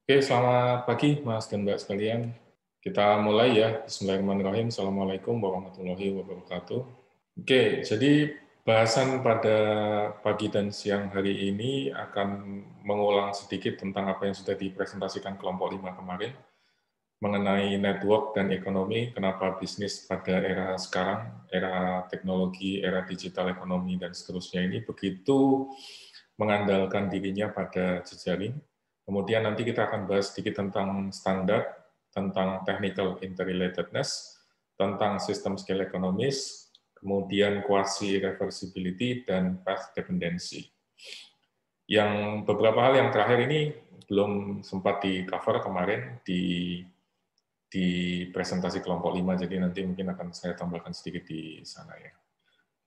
Oke, selamat pagi Mas dan Mbak sekalian. Kita mulai ya. Bismillahirrahmanirrahim. Assalamualaikum warahmatullahi wabarakatuh. Oke, jadi bahasan pada pagi dan siang hari ini akan mengulang sedikit tentang apa yang sudah dipresentasikan kelompok 5 kemarin mengenai network dan ekonomi, kenapa bisnis pada era sekarang, era teknologi, era digital ekonomi, dan seterusnya ini begitu mengandalkan dirinya pada jejaring. Kemudian nanti kita akan bahas sedikit tentang standar, tentang technical interrelatedness, tentang sistem scale ekonomis, kemudian quasi-reversibility, dan path dependency. Yang beberapa hal yang terakhir ini belum sempat di-cover kemarin di presentasi kelompok 5, jadi nanti mungkin akan saya tambahkan sedikit di sana ya.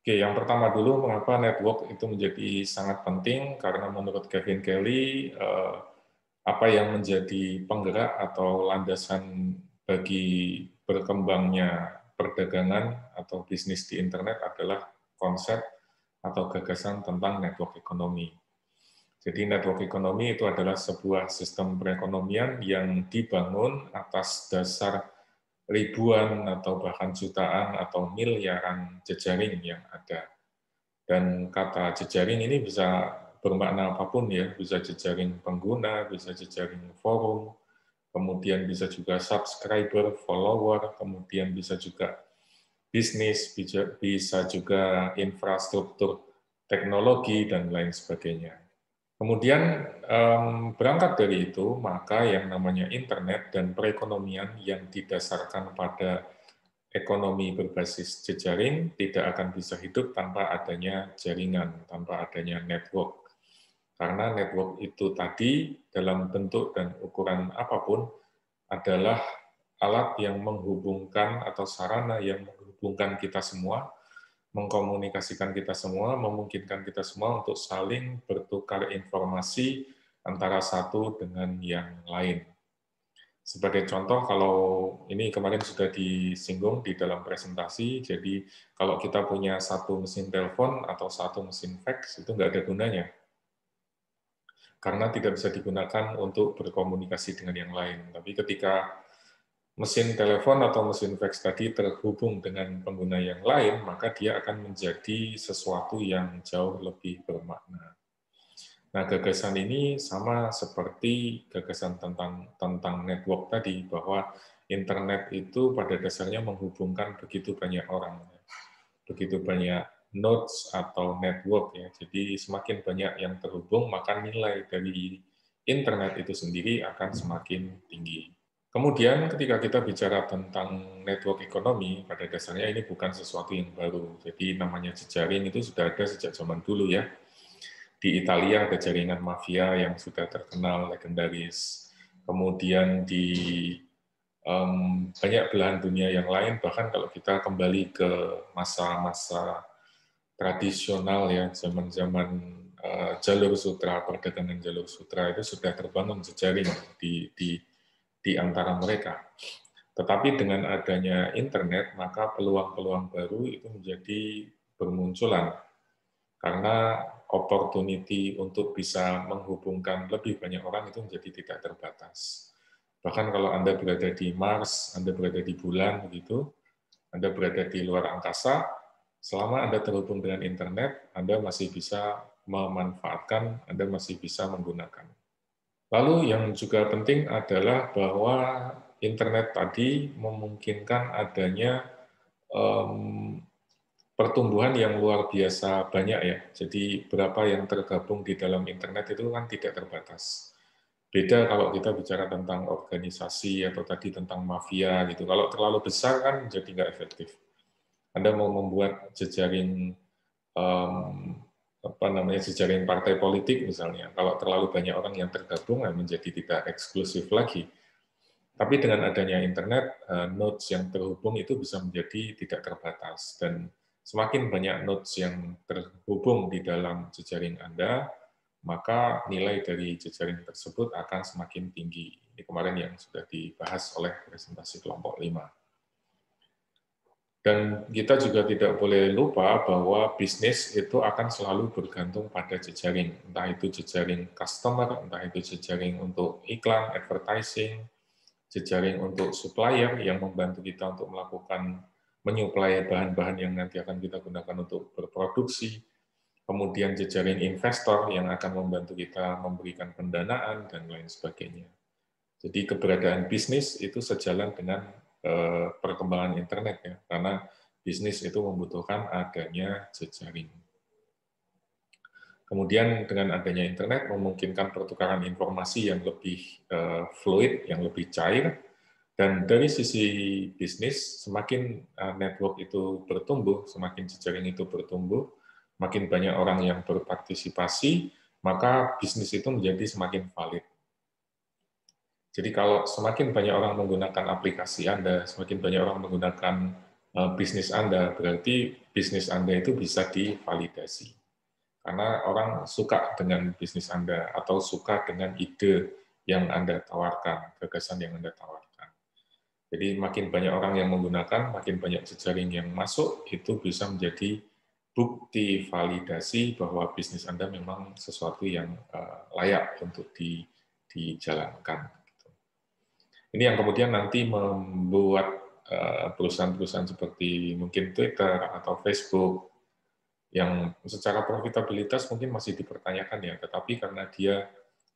Oke, yang pertama dulu, mengapa network itu menjadi sangat penting, karena menurut Kevin Kelly, apa yang menjadi penggerak atau landasan bagi berkembangnya perdagangan atau bisnis di internet adalah konsep atau gagasan tentang network ekonomi. Jadi network ekonomi itu adalah sebuah sistem perekonomian yang dibangun atas dasar ribuan atau bahkan jutaan atau miliaran jejaring yang ada. Dan kata jejaring ini bisa bermakna apapun ya, bisa jejaring pengguna, bisa jejaring forum, kemudian bisa juga subscriber, follower, kemudian bisa juga bisnis, bisa juga infrastruktur teknologi, dan lain sebagainya. Kemudian berangkat dari itu, maka yang namanya internet dan perekonomian yang didasarkan pada ekonomi berbasis jejaring tidak akan bisa hidup tanpa adanya jaringan, tanpa adanya network. Karena network itu tadi dalam bentuk dan ukuran apapun adalah alat yang menghubungkan atau sarana yang menghubungkan kita semua, mengkomunikasikan kita semua, memungkinkan kita semua untuk saling bertukar informasi antara satu dengan yang lain. Sebagai contoh, kalau ini kemarin sudah disinggung di dalam presentasi, jadi kalau kita punya satu mesin telepon atau satu mesin fax, itu nggak ada gunanya. Karena tidak bisa digunakan untuk berkomunikasi dengan yang lain. Tapi ketika mesin telepon atau mesin fax tadi terhubung dengan pengguna yang lain, maka dia akan menjadi sesuatu yang jauh lebih bermakna. Nah, gagasan ini sama seperti gagasan tentang network tadi, bahwa internet itu pada dasarnya menghubungkan begitu banyak orang, begitu banyak nodes atau network ya. Jadi semakin banyak yang terhubung, maka nilai dari internet itu sendiri akan semakin tinggi. Kemudian ketika kita bicara tentang network ekonomi, pada dasarnya ini bukan sesuatu yang baru. Jadi namanya jejaring itu sudah ada sejak zaman dulu ya. Di Italia ada jaringan mafia yang sudah terkenal, legendaris. Kemudian di banyak belahan dunia yang lain, bahkan kalau kita kembali ke masa-masa tradisional ya, zaman-zaman jalur sutra, perdagangan jalur sutra itu sudah terbangun jejaring di antara mereka. Tetapi dengan adanya internet, maka peluang-peluang baru itu menjadi bermunculan. Karena opportunity untuk bisa menghubungkan lebih banyak orang itu menjadi tidak terbatas. Bahkan kalau Anda berada di Mars, Anda berada di bulan, begitu, Anda berada di luar angkasa, selama Anda terhubung dengan internet, Anda masih bisa memanfaatkan, Anda masih bisa menggunakan. Lalu yang juga penting adalah bahwa internet tadi memungkinkan adanya pertumbuhan yang luar biasa banyak ya. Jadi berapa yang tergabung di dalam internet itu kan tidak terbatas. Beda kalau kita bicara tentang organisasi atau tadi tentang mafia gitu. Kalau terlalu besar kan jadi nggak efektif. Anda mau membuat jejaring apa namanya jejaring partai politik misalnya. Kalau terlalu banyak orang yang tergabung menjadi tidak eksklusif lagi. Tapi dengan adanya internet, nodes yang terhubung itu bisa menjadi tidak terbatas. Dan semakin banyak nodes yang terhubung di dalam jejaring Anda, maka nilai dari jejaring tersebut akan semakin tinggi. Ini kemarin yang sudah dibahas oleh presentasi kelompok 5. Dan kita juga tidak boleh lupa bahwa bisnis itu akan selalu bergantung pada jejaring, entah itu jejaring customer, entah itu jejaring untuk iklan, advertising, jejaring untuk supplier yang membantu kita untuk melakukan menyuplai bahan-bahan yang nanti akan kita gunakan untuk berproduksi, kemudian jejaring investor yang akan membantu kita memberikan pendanaan, dan lain sebagainya. Jadi keberadaan bisnis itu sejalan dengan perkembangan internet ya, karena bisnis itu membutuhkan adanya jejaring. Kemudian dengan adanya internet memungkinkan pertukaran informasi yang lebih fluid, yang lebih cair, dan dari sisi bisnis semakin network itu bertumbuh, semakin jejaring itu bertumbuh, makin banyak orang yang berpartisipasi, maka bisnis itu menjadi semakin valid. Jadi kalau semakin banyak orang menggunakan aplikasi Anda, semakin banyak orang menggunakan bisnis Anda, berarti bisnis Anda itu bisa divalidasi. Karena orang suka dengan bisnis Anda atau suka dengan ide yang Anda tawarkan, gagasan yang Anda tawarkan. Jadi makin banyak orang yang menggunakan, makin banyak jejaring yang masuk, itu bisa menjadi bukti validasi bahwa bisnis Anda memang sesuatu yang layak untuk dijalankan. Ini yang kemudian nanti membuat perusahaan-perusahaan seperti mungkin Twitter atau Facebook yang secara profitabilitas mungkin masih dipertanyakan ya, tetapi karena dia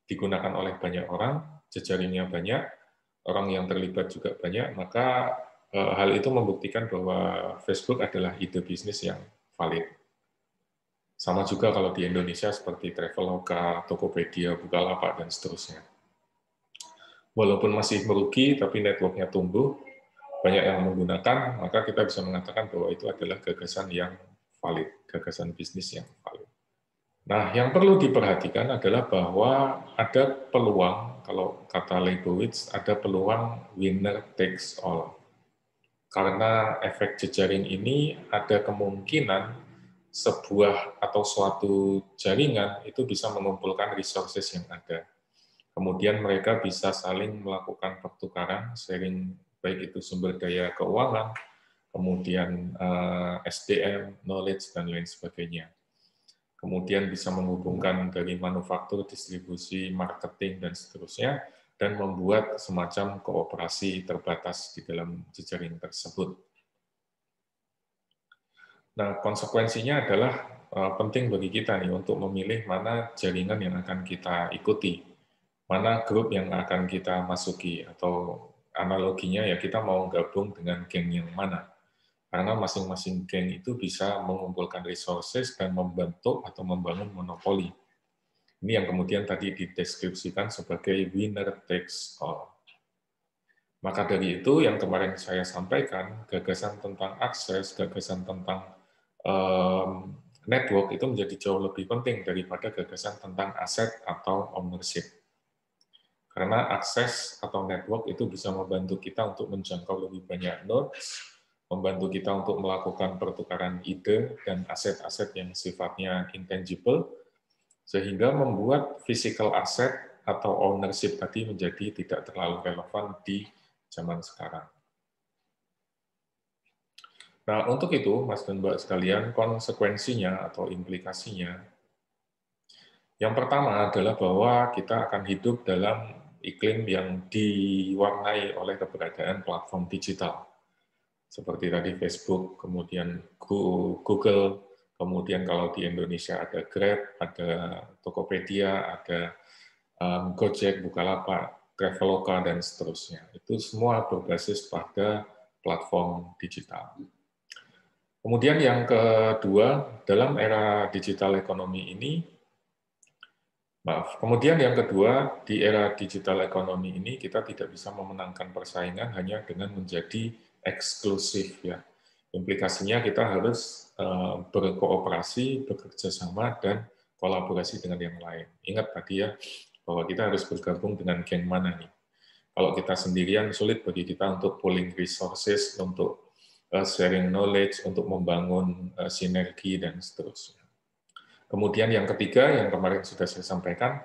digunakan oleh banyak orang, jejaringnya banyak, orang yang terlibat juga banyak, maka hal itu membuktikan bahwa Facebook adalah ide bisnis yang valid. Sama juga kalau di Indonesia seperti Traveloka, Tokopedia, Bukalapak, dan seterusnya. Walaupun masih merugi, tapi networknya tumbuh, banyak yang menggunakan, maka kita bisa mengatakan bahwa itu adalah gagasan yang valid, gagasan bisnis yang valid. Nah, yang perlu diperhatikan adalah bahwa ada peluang, kalau kata Leibowitz, ada peluang winner takes all. Karena efek jejaring ini ada kemungkinan sebuah atau suatu jaringan itu bisa mengumpulkan resources yang ada. Kemudian mereka bisa saling melakukan pertukaran, sharing, baik itu sumber daya keuangan, kemudian SDM, knowledge, dan lain sebagainya. Kemudian bisa menghubungkan dari manufaktur, distribusi, marketing, dan seterusnya, dan membuat semacam kooperasi terbatas di dalam jejaring tersebut. Nah, konsekuensinya adalah penting bagi kita nih untuk memilih mana jaringan yang akan kita ikuti, mana grup yang akan kita masuki, atau analoginya ya kita mau gabung dengan geng yang mana. Karena masing-masing geng itu bisa mengumpulkan resources dan membentuk atau membangun monopoli. Ini yang kemudian tadi dideskripsikan sebagai winner takes all. Maka dari itu yang kemarin saya sampaikan, gagasan tentang akses, gagasan tentang network itu menjadi jauh lebih penting daripada gagasan tentang aset atau ownership. Karena akses atau network itu bisa membantu kita untuk menjangkau lebih banyak nodes, membantu kita untuk melakukan pertukaran ide dan aset-aset yang sifatnya intangible, sehingga membuat physical asset atau ownership tadi menjadi tidak terlalu relevan di zaman sekarang. Nah, untuk itu, Mas dan Mbak sekalian, konsekuensinya atau implikasinya, yang pertama adalah bahwa kita akan hidup dalam iklim yang diwarnai oleh keberadaan platform digital. Seperti tadi Facebook, kemudian Google, kemudian kalau di Indonesia ada Grab, ada Tokopedia, ada Gojek, Bukalapak, Traveloka, dan seterusnya. Itu semua berbasis pada platform digital. Kemudian yang kedua, dalam era digital ekonomi ini, di era digital ekonomi ini kita tidak bisa memenangkan persaingan hanya dengan menjadi eksklusif ya. Implikasinya kita harus berkooperasi, bekerja sama, dan kolaborasi dengan yang lain. Ingat tadi ya, bahwa kita harus bergabung dengan geng mana nih. Kalau kita sendirian, sulit bagi kita untuk pooling resources, untuk sharing knowledge, untuk membangun sinergi, dan seterusnya. Kemudian yang ketiga, yang kemarin sudah saya sampaikan,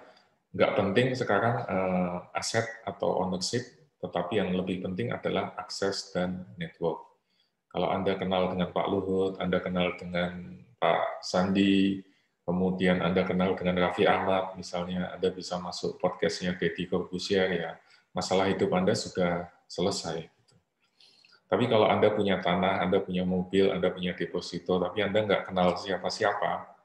nggak penting sekarang aset atau ownership, tetapi yang lebih penting adalah akses dan network. Kalau Anda kenal dengan Pak Luhut, Anda kenal dengan Pak Sandi, kemudian Anda kenal dengan Raffi Ahmad, misalnya Anda bisa masuk podcastnya Deddy Corbuzier, ya masalah hidup Anda sudah selesai. Tapi kalau Anda punya tanah, Anda punya mobil, Anda punya deposito, tapi Anda nggak kenal siapa-siapa,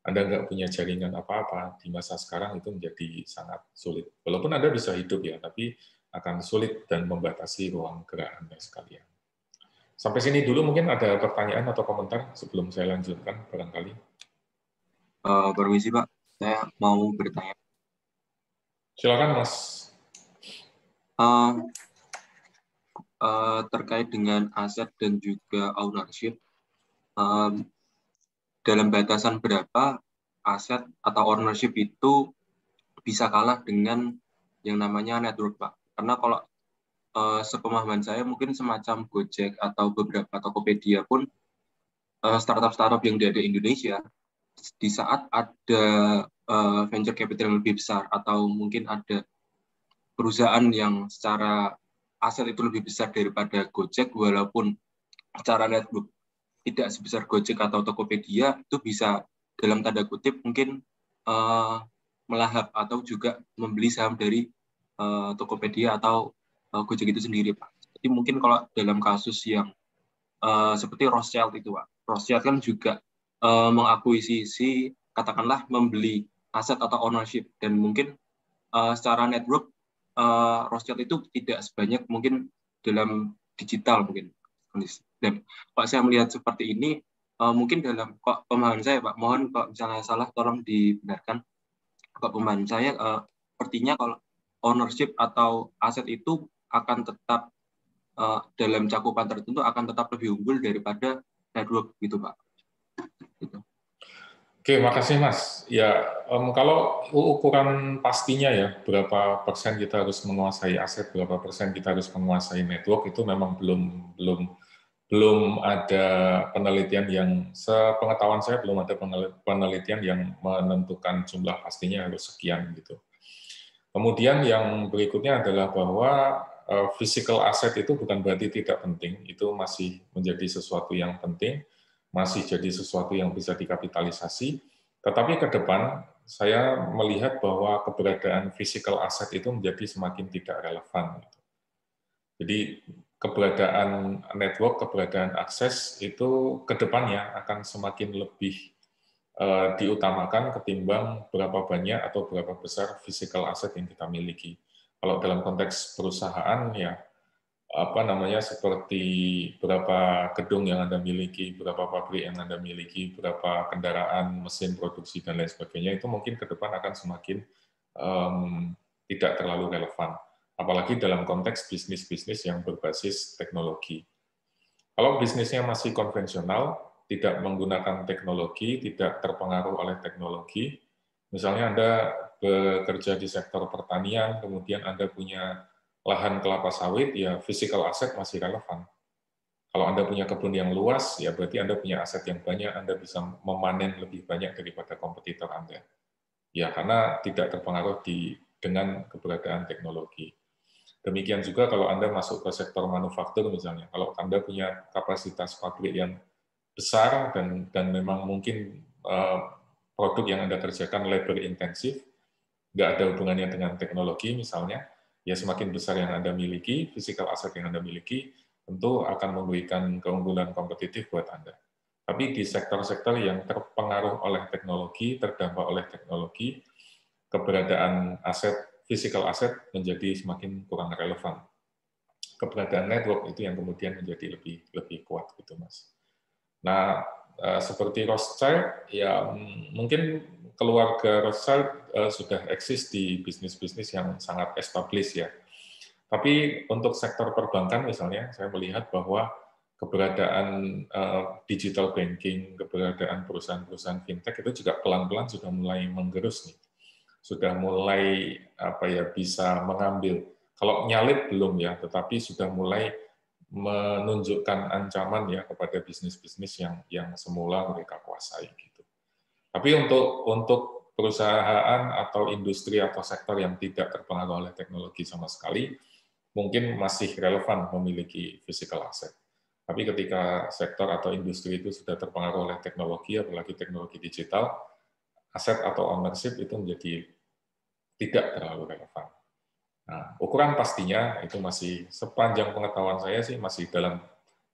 Anda nggak punya jaringan apa-apa, di masa sekarang itu menjadi sangat sulit. Walaupun Anda bisa hidup ya, tapi akan sulit dan membatasi ruang gerak Anda sekalian. Sampai sini dulu mungkin ada pertanyaan atau komentar sebelum saya lanjutkan barangkali. Permisi Pak, saya mau bertanya. Silakan Mas. Uh, Terkait dengan aset dan juga ownership, dalam batasan berapa aset atau ownership itu bisa kalah dengan yang namanya network, Pak? Karena kalau sepemahaman saya mungkin semacam Gojek atau beberapa Tokopedia pun startup-startup yang ada di Indonesia, di saat ada venture capital yang lebih besar atau mungkin ada perusahaan yang secara aset itu lebih besar daripada Gojek, walaupun secara network tidak sebesar Gojek atau Tokopedia, itu bisa dalam tanda kutip mungkin melahap atau juga membeli saham dari Tokopedia atau Gojek itu sendiri, Pak. Jadi mungkin kalau dalam kasus yang seperti Rothschild itu, Pak. Rothschild kan juga mengakuisisi, katakanlah membeli aset atau ownership, dan mungkin secara network Rothschild itu tidak sebanyak mungkin dalam digital mungkin. Dan kalau saya melihat seperti ini, mungkin dalam kok pemahaman saya, Pak, mohon kalau misalnya salah tolong dibenarkan. Kalau pemahaman saya, sepertinya kalau ownership atau aset itu akan tetap dalam cakupan tertentu akan tetap lebih unggul daripada network gitu, Pak. Gitu. Oke, makasih Mas. Ya, kalau ukuran pastinya ya, berapa persen kita harus menguasai aset, berapa persen kita harus menguasai network, itu memang belum ada penelitian yang, sepengetahuan saya belum ada penelitian yang menentukan jumlah pastinya harus sekian gitu. Kemudian yang berikutnya adalah bahwa physical asset itu bukan berarti tidak penting, itu masih menjadi sesuatu yang penting, masih jadi sesuatu yang bisa dikapitalisasi, tetapi ke depan saya melihat bahwa keberadaan physical asset itu menjadi semakin tidak relevan. Jadi keberadaan network, keberadaan akses itu ke depannya akan semakin lebih diutamakan ketimbang berapa banyak atau berapa besar physical asset yang kita miliki. Kalau dalam konteks perusahaan ya apa namanya seperti berapa gedung yang Anda miliki, berapa pabrik yang Anda miliki, berapa kendaraan, mesin produksi dan lain sebagainya itu mungkin ke depan akan semakin tidak terlalu relevan. Apalagi dalam konteks bisnis-bisnis yang berbasis teknologi. Kalau bisnisnya masih konvensional, tidak menggunakan teknologi, tidak terpengaruh oleh teknologi, misalnya Anda bekerja di sektor pertanian, kemudian Anda punya lahan kelapa sawit, ya physical asset masih relevan. Kalau Anda punya kebun yang luas, ya berarti Anda punya aset yang banyak, Anda bisa memanen lebih banyak daripada kompetitor Anda. Ya, karena tidak terpengaruh dengan keberadaan teknologi. Demikian juga kalau Anda masuk ke sektor manufaktur misalnya, kalau Anda punya kapasitas pabrik yang besar dan memang mungkin produk yang Anda kerjakan labor intensif, nggak ada hubungannya dengan teknologi misalnya, ya semakin besar yang Anda miliki, physical asset yang Anda miliki, tentu akan memberikan keunggulan kompetitif buat Anda. Tapi di sektor-sektor yang terpengaruh oleh teknologi, terdampak oleh teknologi, keberadaan aset, physical asset menjadi semakin kurang relevan. Keberadaan network itu yang kemudian menjadi lebih kuat gitu, Mas. Nah, seperti Rothschild, ya mungkin keluarga Rothschild sudah eksis di bisnis-bisnis yang sangat established ya. Tapi untuk sektor perbankan misalnya, saya melihat bahwa keberadaan digital banking, keberadaan perusahaan-perusahaan fintech itu juga pelan-pelan sudah mulai menggerus nih, sudah mulai bisa mengambil. Kalau nyalip belum ya, tetapi sudah mulai menunjukkan ancaman ya kepada bisnis-bisnis yang semula mereka kuasai gitu. Tapi untuk perusahaan atau industri atau sektor yang tidak terpengaruh oleh teknologi sama sekali, mungkin masih relevan memiliki physical asset. Tapi ketika sektor atau industri itu sudah terpengaruh oleh teknologi, apalagi teknologi digital, aset atau ownership itu menjadi tidak terlalu relevan. Nah, ukuran pastinya itu masih sepanjang pengetahuan saya sih masih dalam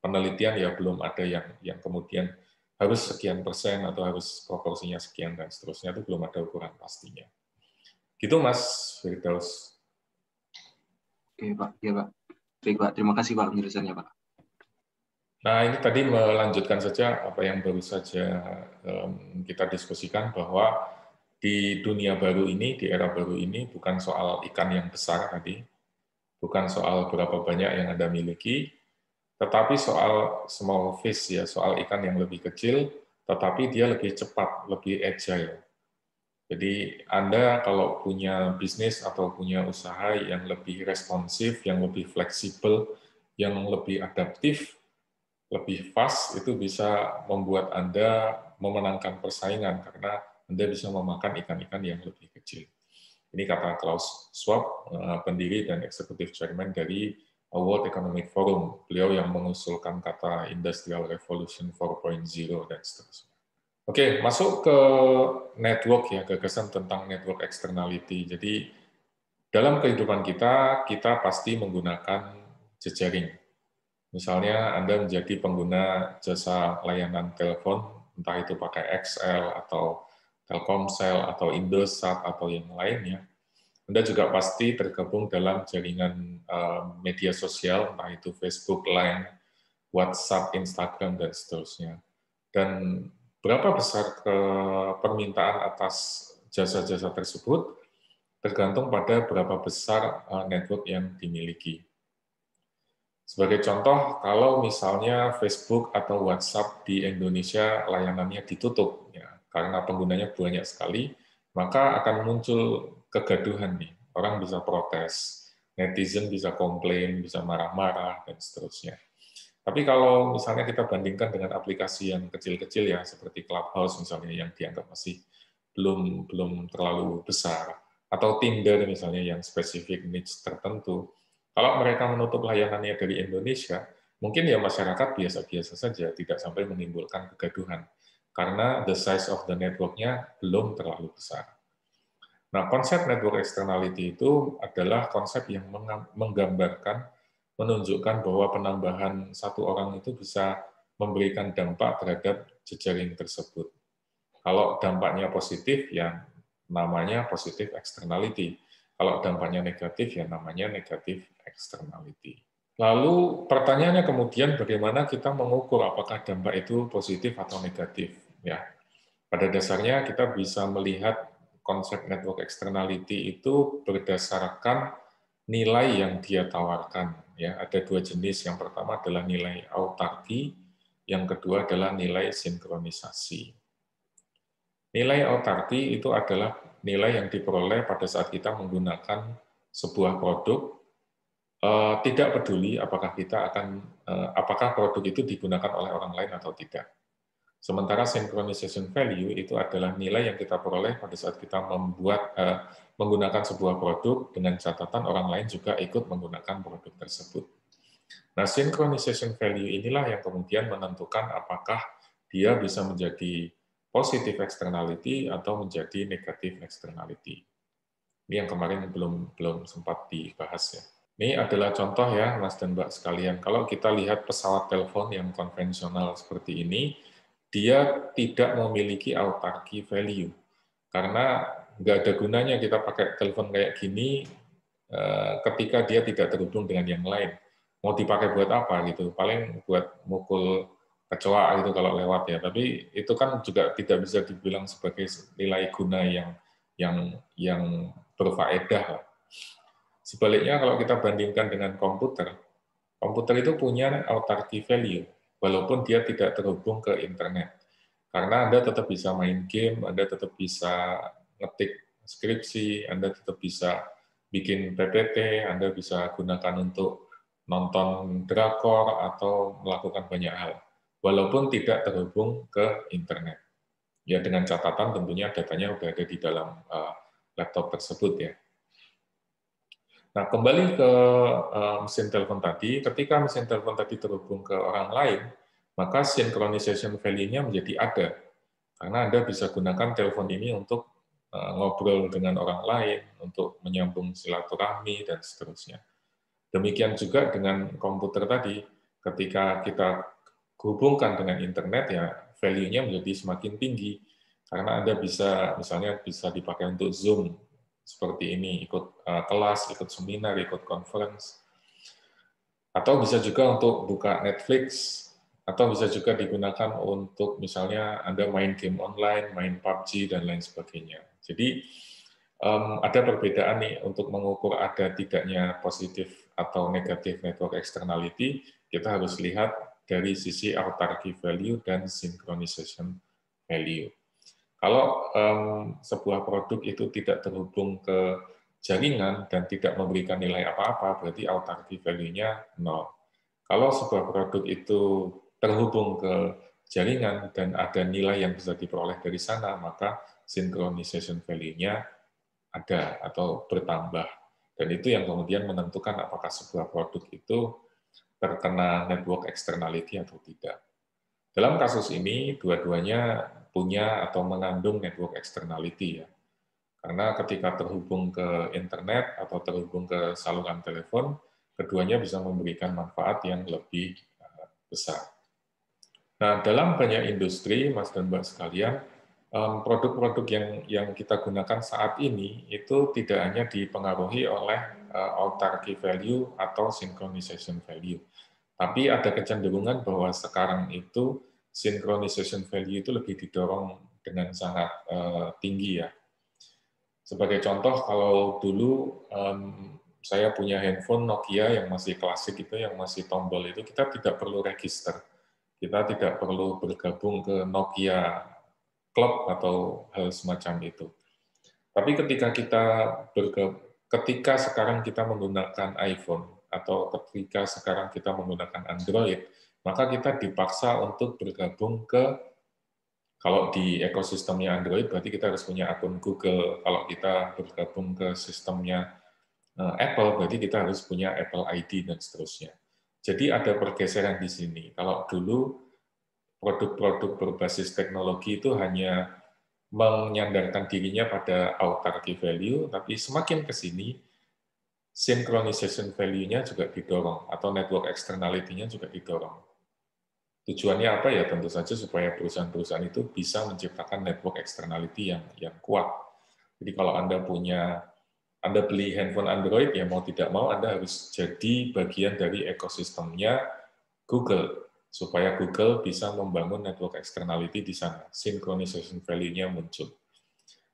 penelitian, ya belum ada yang kemudian harus sekian persen atau harus proporsinya sekian dan seterusnya, itu belum ada ukuran pastinya. Gitu Mas Firdaus. Oke Pak, ya Pak. Baik Pak, terima kasih Pak penjelasannya Pak. Nah, ini tadi melanjutkan saja apa yang baru saja kita diskusikan, bahwa di dunia baru ini, di era baru ini, bukan soal ikan yang besar tadi, bukan soal berapa banyak yang Anda miliki, tetapi soal small fish, ya, soal ikan yang lebih kecil, tetapi dia lebih cepat, lebih agile. Jadi Anda kalau punya bisnis atau punya usaha yang lebih responsif, yang lebih fleksibel, yang lebih adaptif, lebih fast, itu bisa membuat Anda memenangkan persaingan karena Anda bisa memakan ikan-ikan yang lebih kecil. Ini kata Klaus Schwab, pendiri dan eksekutif chairman dari World Economic Forum. Beliau yang mengusulkan kata Industrial Revolution 4.0 dan seterusnya. Oke, masuk ke network ya, gagasan tentang network externality. Jadi dalam kehidupan kita, kita pasti menggunakan jejaring. Misalnya Anda menjadi pengguna jasa layanan telepon, entah itu pakai XL atau Telkomsel atau Indosat atau yang lainnya. Anda juga pasti tergabung dalam jaringan media sosial, entah itu Facebook, Line, WhatsApp, Instagram, dan seterusnya. Dan berapa besar permintaan atas jasa-jasa tersebut tergantung pada berapa besar network yang dimiliki. Sebagai contoh, kalau misalnya Facebook atau WhatsApp di Indonesia layanannya ditutup, ya, karena penggunanya banyak sekali, maka akan muncul kegaduhan nih. Orang bisa protes, netizen bisa komplain, bisa marah-marah, dan seterusnya. Tapi kalau misalnya kita bandingkan dengan aplikasi yang kecil-kecil ya, seperti Clubhouse misalnya, yang dianggap masih belum terlalu besar, atau Tinder misalnya yang spesifik niche tertentu, kalau mereka menutup layanannya dari Indonesia, mungkin ya masyarakat biasa-biasa saja, tidak sampai menimbulkan kegaduhan, karena the size of the network-nya belum terlalu besar. Nah, konsep network externality itu adalah konsep yang menggambarkan, menunjukkan bahwa penambahan satu orang itu bisa memberikan dampak terhadap jejaring tersebut. Kalau dampaknya positif, ya namanya positif externality. Kalau dampaknya negatif, ya namanya negatif externality. Lalu pertanyaannya kemudian bagaimana kita mengukur apakah dampak itu positif atau negatif? Ya, pada dasarnya kita bisa melihat konsep network externality itu berdasarkan nilai yang dia tawarkan. Ya, ada dua jenis. Yang pertama adalah nilai autarki, yang kedua adalah nilai sinkronisasi. Nilai autarki itu adalah nilai yang diperoleh pada saat kita menggunakan sebuah produk, tidak peduli apakah produk itu digunakan oleh orang lain atau tidak. Sementara synchronization value itu adalah nilai yang kita peroleh pada saat kita menggunakan sebuah produk dengan catatan orang lain juga ikut menggunakan produk tersebut. Nah, synchronization value inilah yang kemudian menentukan apakah dia bisa menjadi positive externality atau menjadi negative externality. Ini yang kemarin belum sempat dibahas ya. Ini adalah contoh ya, Mas dan Mbak sekalian. Kalau kita lihat pesawat telepon yang konvensional seperti ini, dia tidak memiliki autarky value. Karena nggak ada gunanya kita pakai telepon kayak gini ketika dia tidak terhubung dengan yang lain. Mau dipakai buat apa gitu? Paling buat mukul kecoa gitu kalau lewat ya. Tapi itu kan juga tidak bisa dibilang sebagai nilai guna yang berfaedah lah. Sebaliknya kalau kita bandingkan dengan komputer itu punya autarky value, walaupun dia tidak terhubung ke internet. Karena Anda tetap bisa main game, Anda tetap bisa ngetik skripsi, Anda tetap bisa bikin PPT, Anda bisa gunakan untuk nonton drakor atau melakukan banyak hal, walaupun tidak terhubung ke internet. Ya dengan catatan tentunya datanya sudah ada di dalam laptop tersebut ya. Nah, kembali ke mesin telepon tadi, ketika mesin telepon tadi terhubung ke orang lain, maka synchronization value-nya menjadi ada. Karena Anda bisa gunakan telepon ini untuk ngobrol dengan orang lain, untuk menyambung silaturahmi, dan seterusnya. Demikian juga dengan komputer tadi, ketika kita hubungkan dengan internet, ya value-nya menjadi semakin tinggi. Karena Anda bisa, misalnya bisa dipakai untuk Zoom, seperti ini, ikut kelas, ikut seminar, ikut conference. Atau bisa juga untuk buka Netflix, atau bisa juga digunakan untuk misalnya Anda main game online, main PUBG, dan lain sebagainya. Jadi ada perbedaan nih untuk mengukur ada tidaknya positif atau negatif network externality, kita harus lihat dari sisi autarky value dan synchronization value. Kalau sebuah produk itu tidak terhubung ke jaringan dan tidak memberikan nilai apa-apa, berarti autarky value-nya 0. Kalau sebuah produk itu terhubung ke jaringan dan ada nilai yang bisa diperoleh dari sana, maka synchronization value-nya ada atau bertambah. Dan itu yang kemudian menentukan apakah sebuah produk itu terkena network externality atau tidak. Dalam kasus ini, dua-duanya punya atau mengandung network externality, ya. Karena ketika terhubung ke internet atau terhubung ke saluran telepon, keduanya bisa memberikan manfaat yang lebih besar. Nah, dalam banyak industri, Mas dan Mbak sekalian, produk-produk yang kita gunakan saat ini itu tidak hanya dipengaruhi oleh autarky value atau synchronization value, tapi ada kecenderungan bahwa sekarang itu synchronization value itu lebih didorong dengan sangat tinggi, ya. Sebagai contoh, kalau dulu saya punya handphone Nokia yang masih klasik itu, yang masih tombol itu, kita tidak perlu register. Kita tidak perlu bergabung ke Nokia Club atau hal semacam itu. Tapi ketika sekarang kita menggunakan iPhone atau ketika sekarang kita menggunakan Android, maka kita dipaksa untuk bergabung ke, kalau di ekosistemnya Android berarti kita harus punya akun Google, kalau kita bergabung ke sistemnya Apple berarti kita harus punya Apple ID dan seterusnya. Jadi ada pergeseran di sini. Kalau dulu produk-produk berbasis teknologi itu hanya menyandarkan dirinya pada autarky value, tapi semakin ke sini, synchronization value-nya juga didorong, atau network externality-nya juga didorong. Tujuannya apa ya? Tentu saja supaya perusahaan-perusahaan itu bisa menciptakan network externality yang kuat. Jadi kalau Anda beli handphone Android, ya mau tidak mau Anda harus jadi bagian dari ekosistemnya Google, supaya Google bisa membangun network externality di sana, synchronization value-nya muncul.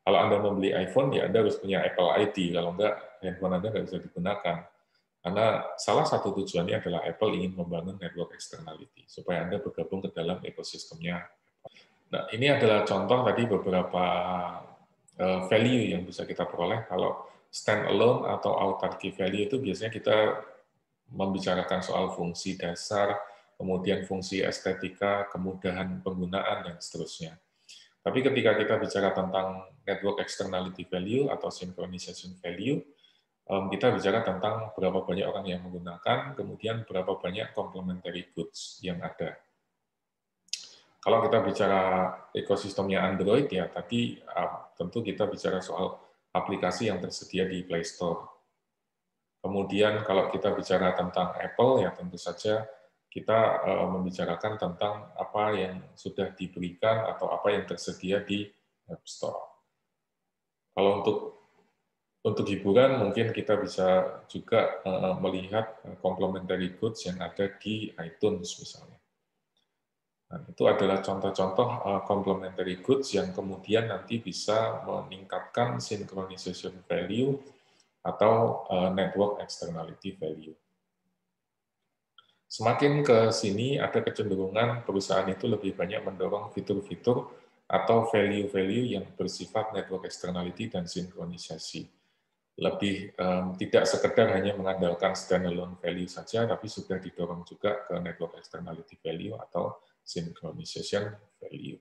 Kalau Anda membeli iPhone, ya Anda harus punya Apple ID, kalau enggak, handphone Anda nggak bisa digunakan. Karena salah satu tujuannya adalah Apple ingin membangun network externality, supaya Anda bergabung ke dalam ekosistemnya. Nah, ini adalah contoh tadi beberapa value yang bisa kita peroleh. Kalau standalone atau autarky value itu biasanya kita membicarakan soal fungsi dasar, kemudian fungsi estetika, kemudahan penggunaan, dan seterusnya. Tapi ketika kita bicara tentang network externality value atau synchronization value, kita bicara tentang berapa banyak orang yang menggunakan, kemudian berapa banyak complementary goods yang ada. Kalau kita bicara ekosistemnya Android, ya tadi tentu kita bicara soal aplikasi yang tersedia di Play Store. Kemudian kalau kita bicara tentang Apple, ya tentu saja kita membicarakan tentang apa yang sudah diberikan atau apa yang tersedia di App Store. Kalau untuk hiburan, mungkin kita bisa juga melihat complementary goods yang ada di iTunes misalnya. Nah, itu adalah contoh-contoh complementary goods yang kemudian nanti bisa meningkatkan synchronization value atau network externality value. Semakin ke sini ada kecenderungan perusahaan itu lebih banyak mendorong fitur-fitur atau value-value yang bersifat network externality dan sinkronisasi. Lebih tidak sekedar hanya mengandalkan standalone value saja, tapi sudah didorong juga ke network externality value atau synchronization value.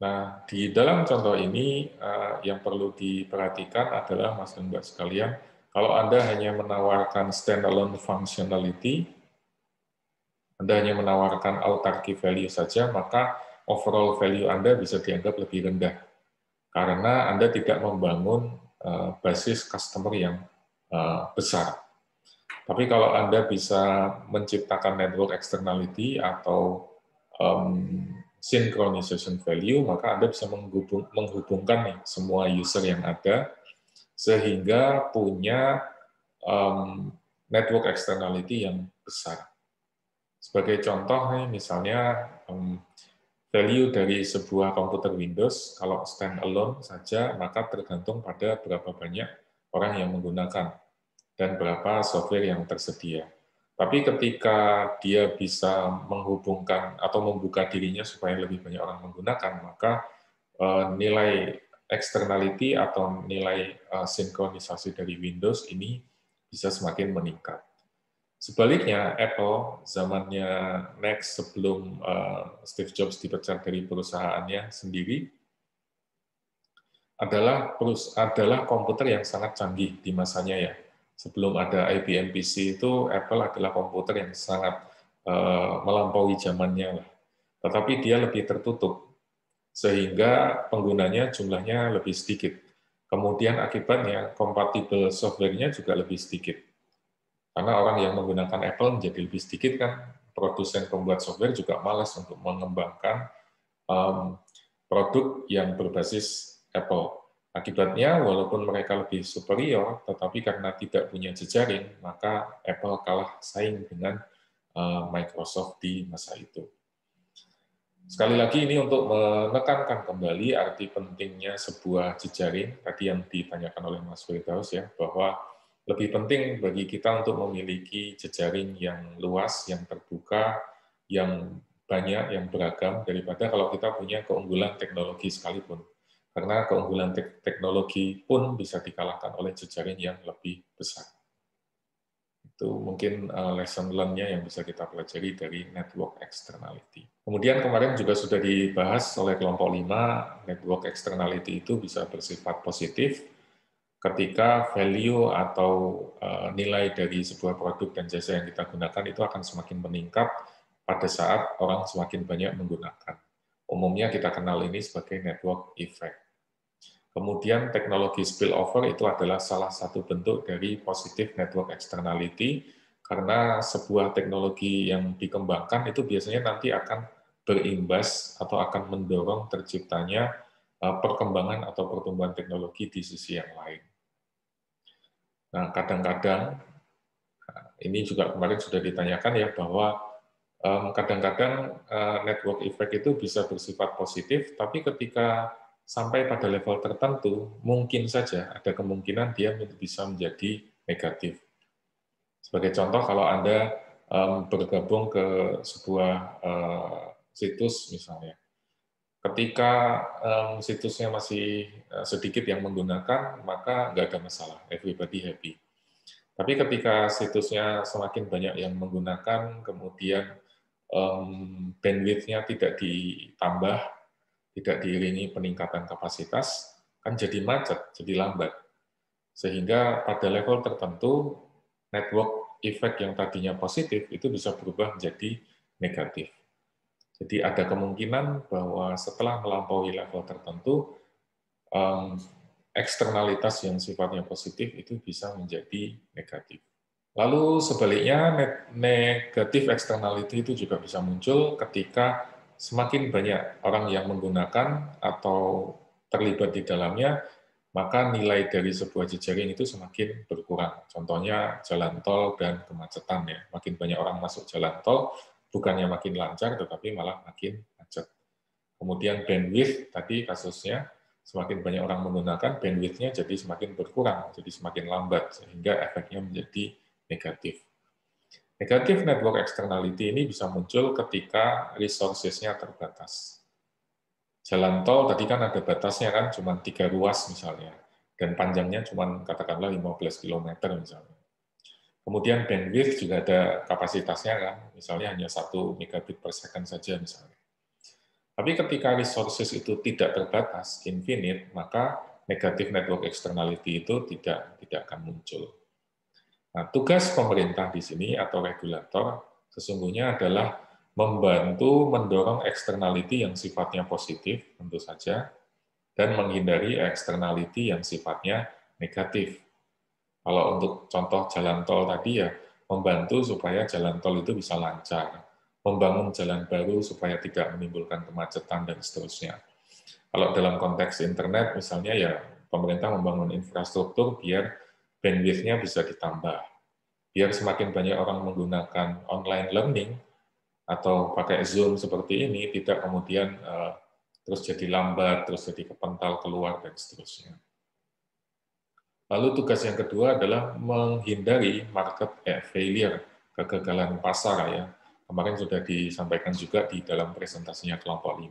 Nah, di dalam contoh ini yang perlu diperhatikan adalah Mas dan Mbak sekalian, Kalau Anda hanya menawarkan standalone functionality, Anda hanya menawarkan autarky value saja, maka overall value Anda bisa dianggap lebih rendah. Karena Anda tidak membangun basis customer yang besar. Tapi kalau Anda bisa menciptakan network externality atau synchronization value, maka Anda bisa menghubungkan nih, semua user yang ada, sehingga punya network externality yang besar. Sebagai contoh nih, misalnya value dari sebuah komputer Windows, kalau standalone saja, maka tergantung pada berapa banyak orang yang menggunakan dan berapa software yang tersedia. Tapi ketika dia bisa menghubungkan atau membuka dirinya supaya lebih banyak orang menggunakan, maka nilai externality atau nilai sinkronisasi dari Windows ini bisa semakin meningkat. Sebaliknya, Apple zamannya Next sebelum Steve Jobs dipecat dari perusahaannya sendiri adalah komputer yang sangat canggih di masanya ya. Sebelum ada IBM PC itu, Apple adalah komputer yang sangat melampaui zamannya lah. Tetapi dia lebih tertutup, sehingga penggunanya jumlahnya lebih sedikit. Kemudian akibatnya kompatibel software-nya juga lebih sedikit. Karena orang yang menggunakan Apple menjadi lebih sedikit kan, produsen pembuat software juga malas untuk mengembangkan produk yang berbasis Apple. Akibatnya, walaupun mereka lebih superior, tetapi karena tidak punya jejaring, maka Apple kalah saing dengan Microsoft di masa itu. Sekali lagi ini untuk menekankan kembali arti pentingnya sebuah jejaring, tadi yang ditanyakan oleh Mas Firdaus ya, bahwa lebih penting bagi kita untuk memiliki jejaring yang luas, yang terbuka, yang banyak, yang beragam, daripada kalau kita punya keunggulan teknologi sekalipun. Karena keunggulan teknologi pun bisa dikalahkan oleh jejaring yang lebih besar. Itu mungkin lesson learn-nya yang bisa kita pelajari dari network externality. Kemudian kemarin juga sudah dibahas oleh kelompok 5, network externality itu bisa bersifat positif ketika value atau nilai dari sebuah produk dan jasa yang kita gunakan itu akan semakin meningkat pada saat orang semakin banyak menggunakan. Umumnya kita kenal ini sebagai network effect. Kemudian teknologi spillover itu adalah salah satu bentuk dari positive network externality, karena sebuah teknologi yang dikembangkan itu biasanya nanti akan berimbas atau akan mendorong terciptanya perkembangan atau pertumbuhan teknologi di sisi yang lain. Nah, kadang-kadang, ini juga kemarin sudah ditanyakan ya, bahwa kadang-kadang network effect itu bisa bersifat positif, tapi ketika sampai pada level tertentu, mungkin saja ada kemungkinan dia bisa menjadi negatif. Sebagai contoh, kalau Anda bergabung ke sebuah situs misalnya, ketika situsnya masih sedikit yang menggunakan, maka nggak ada masalah, everybody happy. Tapi ketika situsnya semakin banyak yang menggunakan, kemudian bandwidth-nya tidak ditambah, tidak diiringi peningkatan kapasitas, kan jadi macet, jadi lambat. Sehingga pada level tertentu, network effect yang tadinya positif itu bisa berubah menjadi negatif. Jadi ada kemungkinan bahwa setelah melampaui level tertentu, eksternalitas yang sifatnya positif itu bisa menjadi negatif. Lalu sebaliknya, negatif externality itu juga bisa muncul ketika semakin banyak orang yang menggunakan atau terlibat di dalamnya, maka nilai dari sebuah jejaring itu semakin berkurang. Contohnya jalan tol dan kemacetan ya. Makin banyak orang masuk jalan tol, bukannya makin lancar, tetapi malah makin macet. Kemudian bandwidth, tadi kasusnya, semakin banyak orang menggunakan, bandwidth-nya jadi semakin berkurang, jadi semakin lambat, sehingga efeknya menjadi negatif. Negatif network externality ini bisa muncul ketika resources-nya terbatas. Jalan tol tadi kan ada batasnya kan, cuma 3 ruas misalnya, dan panjangnya cuma katakanlah 15 km misalnya. Kemudian bandwidth juga ada kapasitasnya kan, misalnya hanya 1 megabit per second saja misalnya. Tapi ketika resources itu tidak terbatas, infinite, maka negatif network externality itu tidak akan muncul. Nah, tugas pemerintah di sini atau regulator sesungguhnya adalah membantu mendorong externality yang sifatnya positif, tentu saja, dan menghindari externality yang sifatnya negatif. Kalau untuk contoh jalan tol tadi ya, membantu supaya jalan tol itu bisa lancar, membangun jalan baru supaya tidak menimbulkan kemacetan dan seterusnya. Kalau dalam konteks internet misalnya ya, pemerintah membangun infrastruktur biar bandwidth-nya bisa ditambah. Biar semakin banyak orang menggunakan online learning atau pakai Zoom seperti ini, tidak kemudian terus jadi lambat, terus jadi kepental keluar, dan seterusnya. Lalu tugas yang kedua adalah menghindari market failure, kegagalan pasar ya. Kemarin sudah disampaikan juga di dalam presentasinya kelompok 5.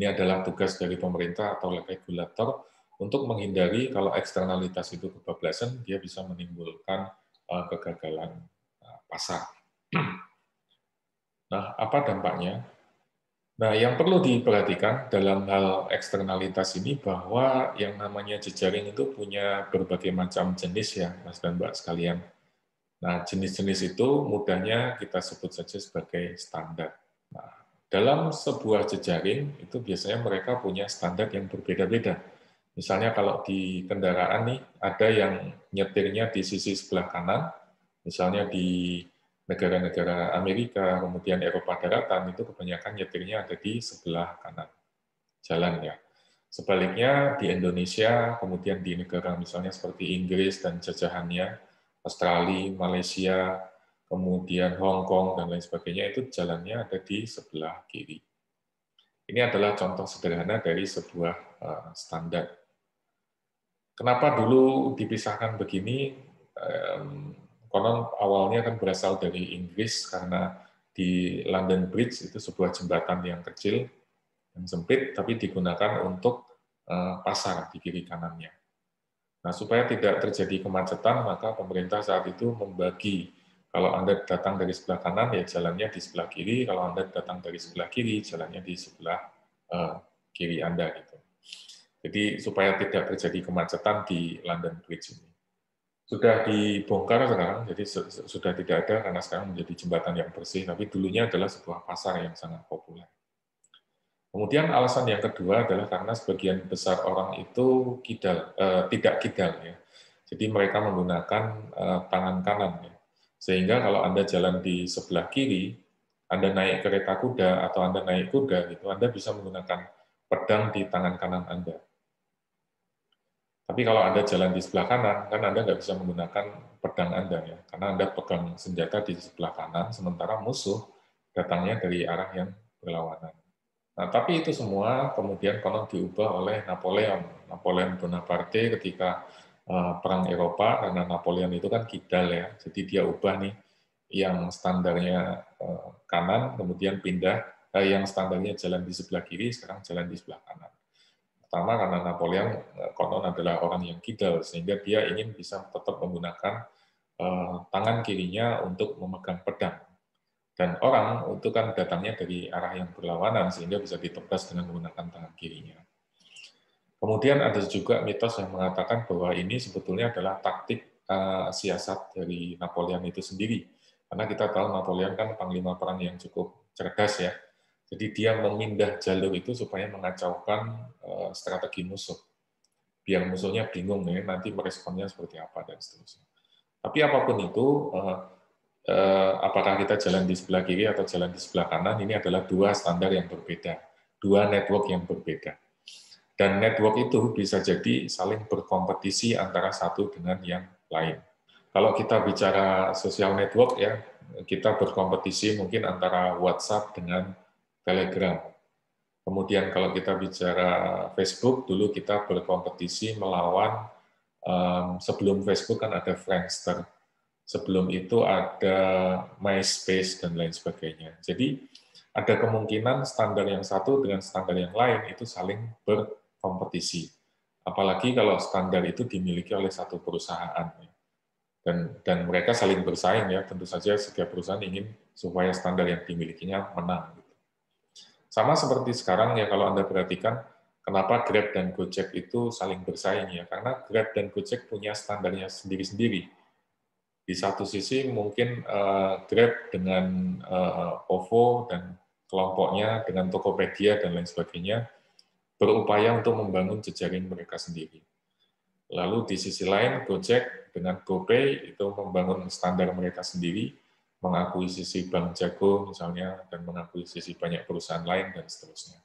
Ini adalah tugas dari pemerintah atau regulator untuk menghindari kalau eksternalitas itu kebablasan, dia bisa menimbulkan kegagalan pasar. Nah, apa dampaknya? Nah, yang perlu diperhatikan dalam hal eksternalitas ini bahwa yang namanya jejaring itu punya berbagai macam jenis ya, Mas dan Mbak sekalian. Nah, jenis-jenis itu mudahnya kita sebut saja sebagai standar. Nah, dalam sebuah jejaring itu biasanya mereka punya standar yang berbeda-beda. Misalnya kalau di kendaraan nih, ada yang nyetirnya di sisi sebelah kanan, misalnya di negara-negara Amerika, kemudian Eropa daratan, itu kebanyakan nyetirnya ada di sebelah kanan jalan ya. Sebaliknya di Indonesia, kemudian di negara misalnya seperti Inggris dan jajahannya, Australia, Malaysia, kemudian Hong Kong, dan lain sebagainya, itu jalannya ada di sebelah kiri. Ini adalah contoh sederhana dari sebuah standar. Kenapa dulu dipisahkan begini? Konon awalnya kan berasal dari Inggris karena di London Bridge itu sebuah jembatan yang kecil, yang sempit, tapi digunakan untuk pasar di kiri kanannya. Nah, supaya tidak terjadi kemacetan, maka pemerintah saat itu membagi. Kalau Anda datang dari sebelah kanan, ya jalannya di sebelah kiri. Kalau Anda datang dari sebelah kiri, jalannya di sebelah kiri Anda. Gitu. Jadi supaya tidak terjadi kemacetan di London Bridge ini. Sudah dibongkar sekarang, jadi sudah tidak ada karena sekarang menjadi jembatan yang bersih, tapi dulunya adalah sebuah pasar yang sangat populer. Kemudian alasan yang kedua adalah karena sebagian besar orang itu tidak kidal ya. Jadi mereka menggunakan tangan kanan ya. Sehingga kalau Anda jalan di sebelah kiri, Anda naik kereta kuda atau Anda naik kuda gitu, Anda bisa menggunakan pedang di tangan kanan Anda. Tapi kalau Anda jalan di sebelah kanan, kan Anda nggak bisa menggunakan pedang Anda ya, karena Anda pegang senjata di sebelah kanan, sementara musuh datangnya dari arah yang berlawanan. Nah, tapi itu semua kemudian konon diubah oleh Napoleon Bonaparte ketika Perang Eropa, karena Napoleon itu kan kidal ya, jadi dia ubah nih yang standarnya kanan, kemudian pindah, yang standarnya jalan di sebelah kiri, sekarang jalan di sebelah kanan. Pertama karena Napoleon konon adalah orang yang kidal, sehingga dia ingin bisa tetap menggunakan tangan kirinya untuk memegang pedang. Dan orang itu kan datangnya dari arah yang berlawanan, sehingga bisa ditebas dengan menggunakan tangan kirinya. Kemudian ada juga mitos yang mengatakan bahwa ini sebetulnya adalah taktik siasat dari Napoleon itu sendiri. Karena kita tahu Napoleon kan panglima perang yang cukup cerdas ya. Jadi dia memindah jalur itu supaya mengacaukan strategi musuh. Biar musuhnya bingung nih, nanti meresponnya seperti apa dan seterusnya. Tapi apapun itu, apakah kita jalan di sebelah kiri atau jalan di sebelah kanan, ini adalah dua standar yang berbeda, dua network yang berbeda. Dan network itu bisa jadi saling berkompetisi antara satu dengan yang lain. Kalau kita bicara social network ya, kita berkompetisi mungkin antara WhatsApp dengan Telegram. Kemudian kalau kita bicara Facebook, dulu kita berkompetisi melawan, sebelum Facebook kan ada Friendster, sebelum itu ada MySpace, dan lain sebagainya. Jadi ada kemungkinan standar yang satu dengan standar yang lain itu saling berkompetisi. Apalagi kalau standar itu dimiliki oleh satu perusahaan. Dan mereka saling bersaing ya, tentu saja setiap perusahaan ingin supaya standar yang dimilikinya menang. Sama seperti sekarang ya, kalau Anda perhatikan, kenapa Grab dan Gojek itu saling bersaing ya, karena Grab dan Gojek punya standarnya sendiri-sendiri. Di satu sisi mungkin Grab dengan OVO dan kelompoknya dengan Tokopedia dan lain sebagainya berupaya untuk membangun jejaring mereka sendiri. Lalu di sisi lain Gojek dengan GoPay itu membangun standar mereka sendiri, mengakuisisi Bank Jago misalnya dan mengakuisisi banyak perusahaan lain dan seterusnya.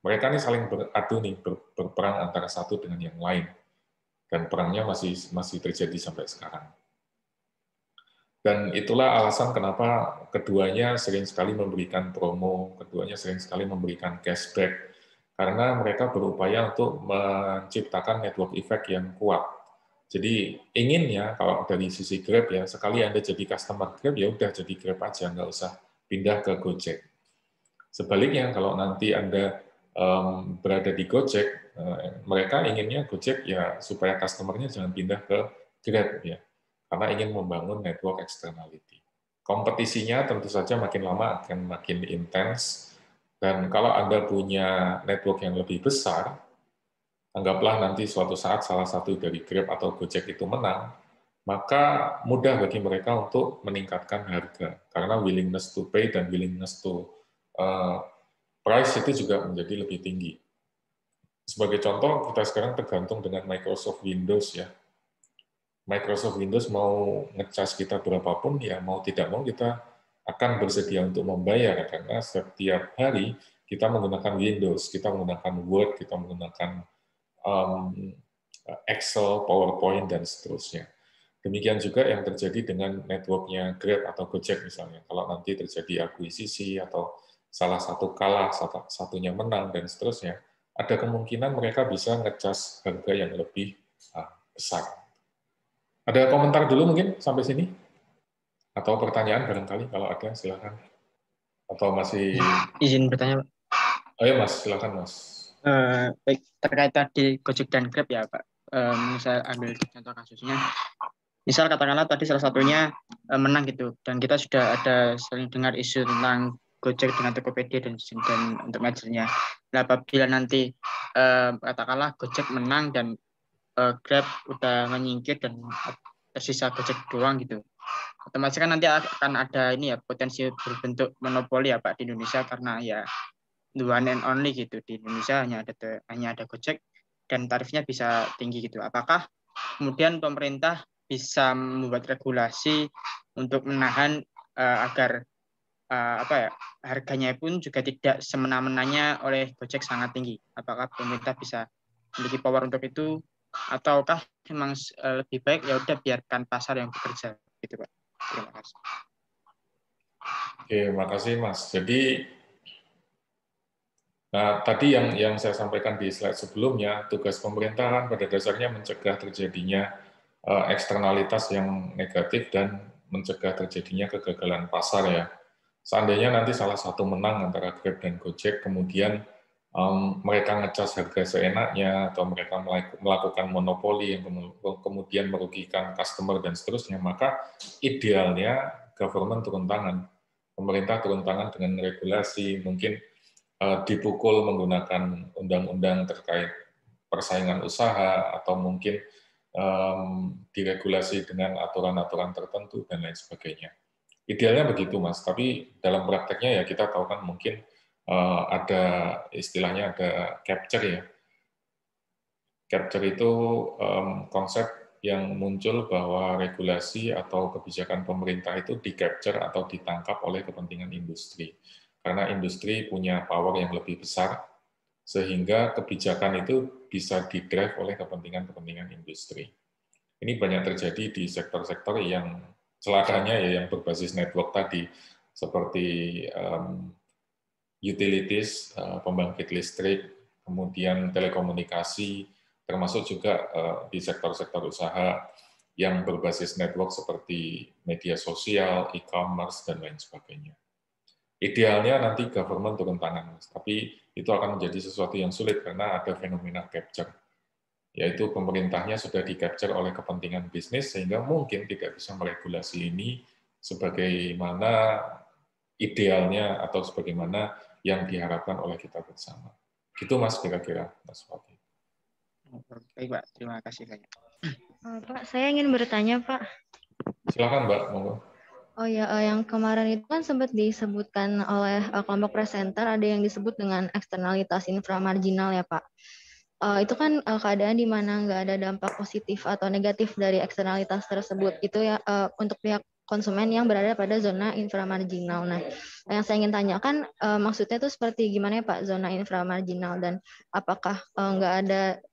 Mereka ini saling beradu nih, berperang antara satu dengan yang lain. Dan perangnya masih terjadi sampai sekarang. Dan itulah alasan kenapa keduanya sering sekali memberikan promo, keduanya sering sekali memberikan cashback, karena mereka berupaya untuk menciptakan network effect yang kuat. Jadi inginnya kalau dari sisi Grab ya, sekali Anda jadi customer Grab, ya udah jadi Grab aja, nggak usah pindah ke Gojek. Sebaliknya kalau nanti Anda berada di Gojek, mereka inginnya Gojek ya supaya customer-nya jangan pindah ke Grab ya, karena ingin membangun network externality. Kompetisinya tentu saja makin lama akan makin intens, dan kalau Anda punya network yang lebih besar, anggaplah nanti suatu saat salah satu dari Grab atau Gojek itu menang, maka mudah bagi mereka untuk meningkatkan harga, karena willingness to pay dan willingness to price itu juga menjadi lebih tinggi. Sebagai contoh, kita sekarang tergantung dengan Microsoft Windows ya. Microsoft Windows mau ngecas kita berapapun, ya mau tidak mau kita akan bersedia untuk membayar, karena setiap hari kita menggunakan Windows, kita menggunakan Word, kita menggunakan Excel, PowerPoint, dan seterusnya. Demikian juga yang terjadi dengan networknya Grab atau Gojek misalnya. Kalau nanti terjadi akuisisi atau salah satu kalah, satunya menang, dan seterusnya, ada kemungkinan mereka bisa ngecas harga yang lebih besar. Ada komentar dulu mungkin sampai sini? Atau pertanyaan barangkali kalau ada, silakan. Atau masih... Izin bertanya, Pak. Oh ya Mas, silakan Mas. Baik, terkait tadi Gojek dan Grab ya Pak. Misal ambil contoh kasusnya, misal katakanlah tadi salah satunya menang gitu, dan kita sudah ada sering dengar isu tentang Gojek dengan Tokopedia dan untuk mergernya. Nah, apabila nanti katakanlah Gojek menang dan Grab udah menyingkir dan tersisa Gojek doang gitu, otomatis kan nanti akan ada ini ya, potensi berbentuk monopoli ya Pak di Indonesia, karena ya the one and only gitu di Indonesia hanya ada Gojek dan tarifnya bisa tinggi gitu. Apakah kemudian pemerintah bisa membuat regulasi untuk menahan agar harganya pun juga tidak semena-menanya oleh Gojek sangat tinggi? Apakah pemerintah bisa memiliki power untuk itu, ataukah memang lebih baik ya udah biarkan pasar yang bekerja gitu Pak? Terima kasih. Oke, makasih Mas. Jadi nah, tadi yang saya sampaikan di slide sebelumnya, tugas pemerintah kan pada dasarnya mencegah terjadinya eksternalitas yang negatif dan mencegah terjadinya kegagalan pasar ya. Seandainya nanti salah satu menang antara Grab dan Gojek, kemudian mereka ngecas harga seenaknya, atau mereka melakukan monopoli yang kemudian merugikan customer dan seterusnya, maka idealnya government turun tangan, pemerintah turun tangan dengan regulasi, mungkin dipukul menggunakan undang-undang terkait persaingan usaha, atau mungkin diregulasi dengan aturan-aturan tertentu dan lain sebagainya. Idealnya begitu Mas, tapi dalam prakteknya ya kita tahu kan mungkin ada istilahnya ada capture ya. Capture itu konsep yang muncul bahwa regulasi atau kebijakan pemerintah itu di-capture atau ditangkap oleh kepentingan industri. Karena industri punya power yang lebih besar, sehingga kebijakan itu bisa di-drive oleh kepentingan-kepentingan industri. Ini banyak terjadi di sektor-sektor yang celakanya ya yang berbasis network tadi, seperti utilities, pembangkit listrik, kemudian telekomunikasi, termasuk juga di sektor-sektor usaha yang berbasis network seperti media sosial, e-commerce, dan lain sebagainya. Idealnya nanti government turun tangan, tapi itu akan menjadi sesuatu yang sulit karena ada fenomena capture, yaitu pemerintahnya sudah di-capture oleh kepentingan bisnis, sehingga mungkin tidak bisa meregulasi ini sebagaimana idealnya atau sebagaimana yang diharapkan oleh kita bersama. Gitu Mas, kira-kira Mas Fatih. Baik Pak, terima kasih banyak. Pak, saya ingin bertanya Pak. Silakan Mbak, monggo. Oh ya, yang kemarin itu kan sempat disebutkan oleh kelompok presenter, ada yang disebut dengan eksternalitas inframarginal ya Pak. Itu kan keadaan di mana nggak ada dampak positif atau negatif dari eksternalitas tersebut. Itu ya untuk pihak konsumen yang berada pada zona inframarginal. Nah, yang saya ingin tanyakan maksudnya itu seperti gimana ya Pak zona inframarginal, dan apakah nggak ada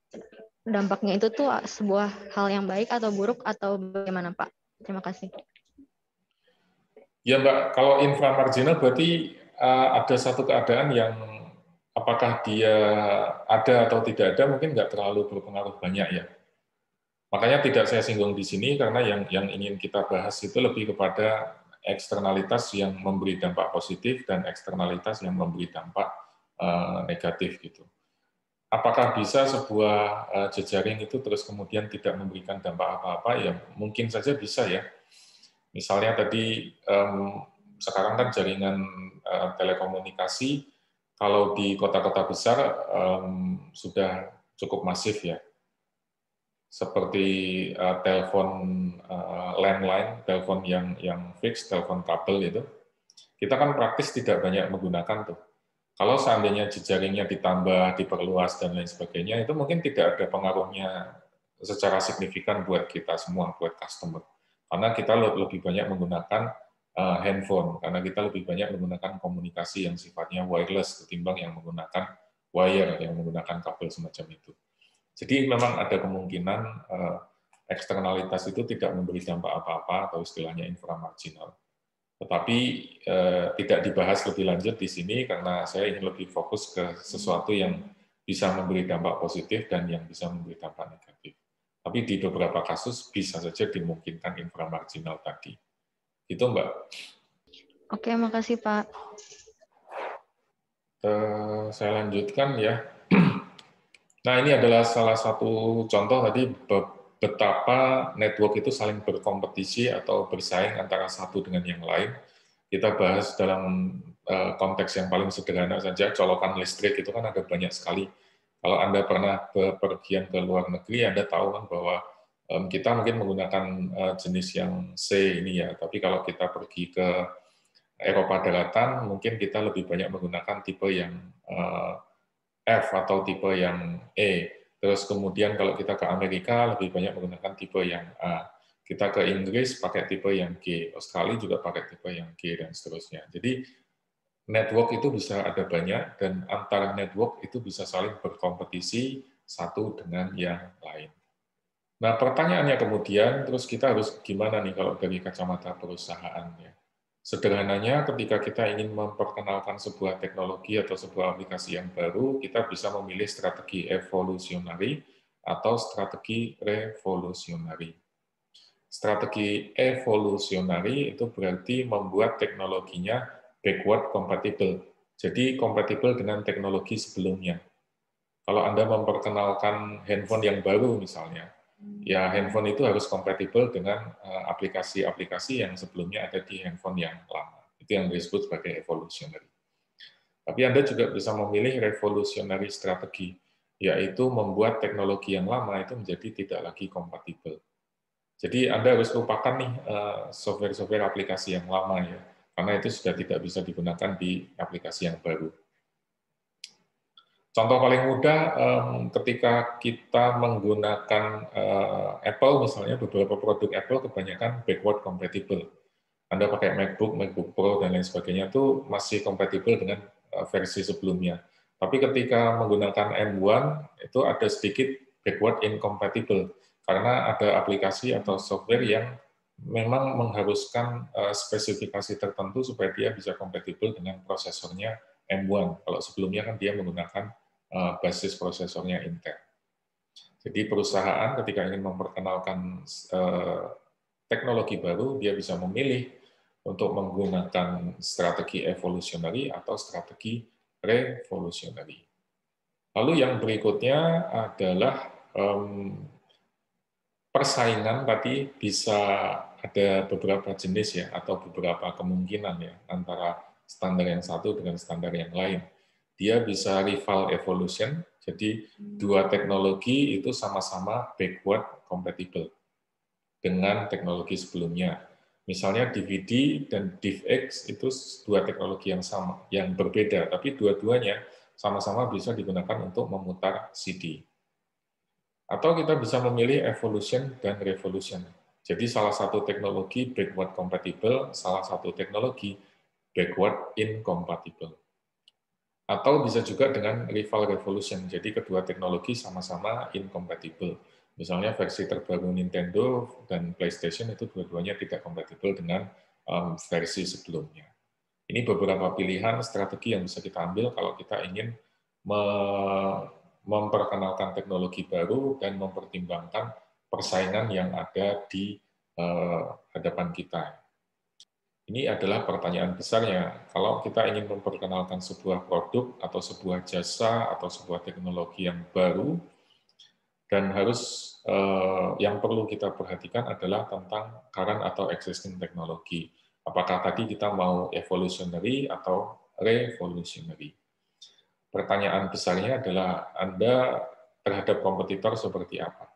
dampaknya itu tuh sebuah hal yang baik atau buruk atau bagaimana Pak? Terima kasih. Ya Mbak, kalau inframarginal berarti ada satu keadaan yang apakah dia ada atau tidak ada mungkin nggak terlalu berpengaruh banyak ya. Makanya tidak saya singgung di sini karena yang ingin kita bahas itu lebih kepada eksternalitas yang memberi dampak positif dan eksternalitas yang memberi dampak negatif gitu. Apakah bisa sebuah jejaring itu terus kemudian tidak memberikan dampak apa-apa? Ya mungkin saja bisa ya. Misalnya tadi sekarang kan jaringan telekomunikasi kalau di kota-kota besar sudah cukup masif ya, seperti telepon landline, telepon yang fix, telepon kabel itu, kita kan praktis tidak banyak menggunakan tuh. Kalau seandainya jejaringnya ditambah, diperluas dan lain sebagainya, itu mungkin tidak ada pengaruhnya secara signifikan buat kita semua, buat customer. Karena kita lebih banyak menggunakan handphone, karena kita lebih banyak menggunakan komunikasi yang sifatnya wireless ketimbang yang menggunakan wire, yang menggunakan kabel semacam itu. Jadi memang ada kemungkinan eksternalitas itu tidak memberi dampak apa-apa atau istilahnya inframarginal. Tetapi tidak dibahas lebih lanjut di sini karena saya ingin lebih fokus ke sesuatu yang bisa memberi dampak positif dan yang bisa memberi dampak negatif. Tapi di beberapa kasus bisa saja dimungkinkan inframarginal tadi. Itu Mbak. Oke, makasih Pak. Saya lanjutkan ya. Nah, ini adalah salah satu contoh tadi betapa network itu saling berkompetisi atau bersaing antara satu dengan yang lain. Kita bahas dalam konteks yang paling sederhana saja, colokan listrik itu kan ada banyak sekali. Kalau Anda pernah bepergian ke luar negeri, Anda tahu kan bahwa kita mungkin menggunakan jenis yang C ini ya, tapi kalau kita pergi ke Eropa daratan, mungkin kita lebih banyak menggunakan tipe yang F atau tipe yang E. Terus kemudian kalau kita ke Amerika lebih banyak menggunakan tipe yang A. Kita ke Inggris pakai tipe yang G. Australia juga pakai tipe yang G dan seterusnya. Jadi network itu bisa ada banyak dan antara network itu bisa saling berkompetisi satu dengan yang lain. Nah, pertanyaannya kemudian terus kita harus gimana nih kalau dari kacamata perusahaannya? Sederhananya, ketika kita ingin memperkenalkan sebuah teknologi atau sebuah aplikasi yang baru, kita bisa memilih strategi evolusionari atau strategi revolusionari. Strategi evolusionari itu berarti membuat teknologinya backward compatible, jadi kompatibel dengan teknologi sebelumnya. Kalau Anda memperkenalkan handphone yang baru misalnya, ya handphone itu harus kompatibel dengan aplikasi-aplikasi yang sebelumnya ada di handphone yang lama. Itu yang disebut sebagai evolutionary. Tapi Anda juga bisa memilih revolutionary strategi, yaitu membuat teknologi yang lama itu menjadi tidak lagi kompatibel. Jadi Anda harus lupakan nih software-software aplikasi yang lama ya, karena itu sudah tidak bisa digunakan di aplikasi yang baru. Contoh paling mudah ketika kita menggunakan Apple misalnya, beberapa produk Apple kebanyakan backward compatible. Anda pakai MacBook, MacBook Pro dan lain sebagainya itu masih kompatibel dengan versi sebelumnya. Tapi ketika menggunakan M1 itu ada sedikit backward incompatible karena ada aplikasi atau software yang memang mengharuskan spesifikasi tertentu supaya dia bisa kompatibel dengan prosesornya M1. Kalau sebelumnya kan dia menggunakan basis prosesornya Intel. Jadi perusahaan ketika ingin memperkenalkan teknologi baru, dia bisa memilih untuk menggunakan strategi evolutionary atau strategi revolutionary. Lalu yang berikutnya adalah persaingan tadi bisa ada beberapa jenis ya atau beberapa kemungkinan ya antara standar yang satu dengan standar yang lain. Dia bisa rival evolution, jadi dua teknologi itu sama-sama backward compatible. dengan teknologi sebelumnya. Misalnya DVD dan DivX itu dua teknologi yang sama, yang berbeda, tapi dua-duanya sama-sama bisa digunakan untuk memutar CD. Atau kita bisa memilih evolution dan revolution. Jadi salah satu teknologi backward compatible, salah satu teknologi backward incompatible. Atau bisa juga dengan rival revolution, jadi kedua teknologi sama-sama incompatible. Misalnya versi terbaru Nintendo dan PlayStation itu dua-duanya tidak kompatibel dengan versi sebelumnya. Ini beberapa pilihan strategi yang bisa kita ambil kalau kita ingin memperkenalkan teknologi baru dan mempertimbangkan persaingan yang ada di hadapan kita. Ini adalah pertanyaan besarnya. Kalau kita ingin memperkenalkan sebuah produk atau sebuah jasa atau sebuah teknologi yang baru, dan harus yang perlu kita perhatikan adalah tentang current atau existing teknologi. Apakah tadi kita mau evolutionary atau revolutionary? Pertanyaan besarnya adalah Anda terhadap kompetitor seperti apa?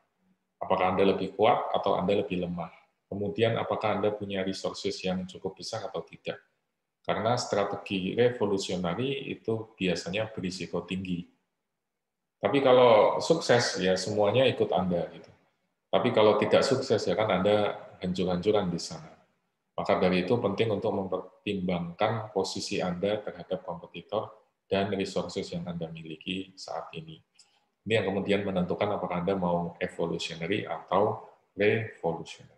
Apakah Anda lebih kuat atau Anda lebih lemah? Kemudian apakah Anda punya resources yang cukup besar atau tidak? Karena strategi revolutionary itu biasanya berisiko tinggi. Tapi kalau sukses, ya semuanya ikut Anda. Gitu. Tapi kalau tidak sukses, ya kan Anda hancur-hancuran di sana. Maka dari itu penting untuk mempertimbangkan posisi Anda terhadap kompetitor dan resources yang Anda miliki saat ini. Ini yang kemudian menentukan apakah Anda mau evolutionary atau revolutionary.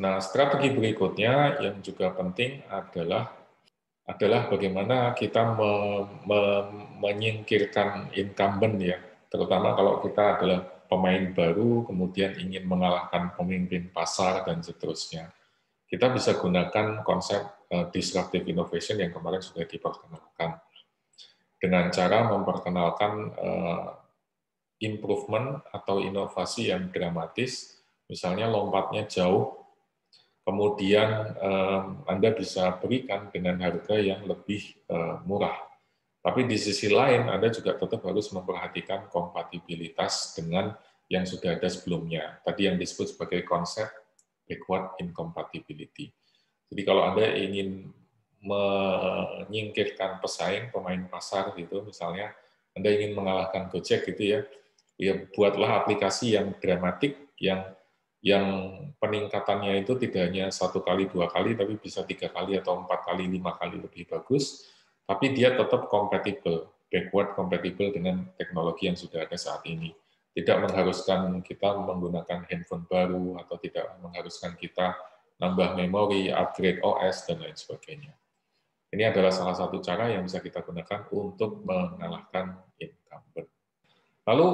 Nah, strategi berikutnya yang juga penting adalah bagaimana kita menyingkirkan incumbent ya, terutama kalau kita adalah pemain baru, kemudian ingin mengalahkan pemimpin pasar dan seterusnya. Kita bisa gunakan konsep disruptive innovation yang kemarin sudah diperkenalkan dengan cara memperkenalkan improvement atau inovasi yang dramatis, misalnya lompatnya jauh, kemudian Anda bisa berikan dengan harga yang lebih murah. Tapi di sisi lain, Anda juga tetap harus memperhatikan kompatibilitas dengan yang sudah ada sebelumnya. Tadi yang disebut sebagai konsep backward incompatibility. Jadi kalau Anda ingin menyingkirkan pesaing, pemain pasar gitu, misalnya Anda ingin mengalahkan Gojek gitu ya buatlah aplikasi yang dramatik, yang peningkatannya itu tidak hanya 1 kali, 2 kali, tapi bisa 3 kali atau 4 kali, 5 kali lebih bagus, tapi dia tetap compatible, backward compatible dengan teknologi yang sudah ada saat ini. Tidak mengharuskan kita menggunakan handphone baru, atau tidak mengharuskan kita nambah memori, upgrade OS, dan lain sebagainya. Ini adalah salah satu cara yang bisa kita gunakan untuk mengalahkan incumbent. Lalu,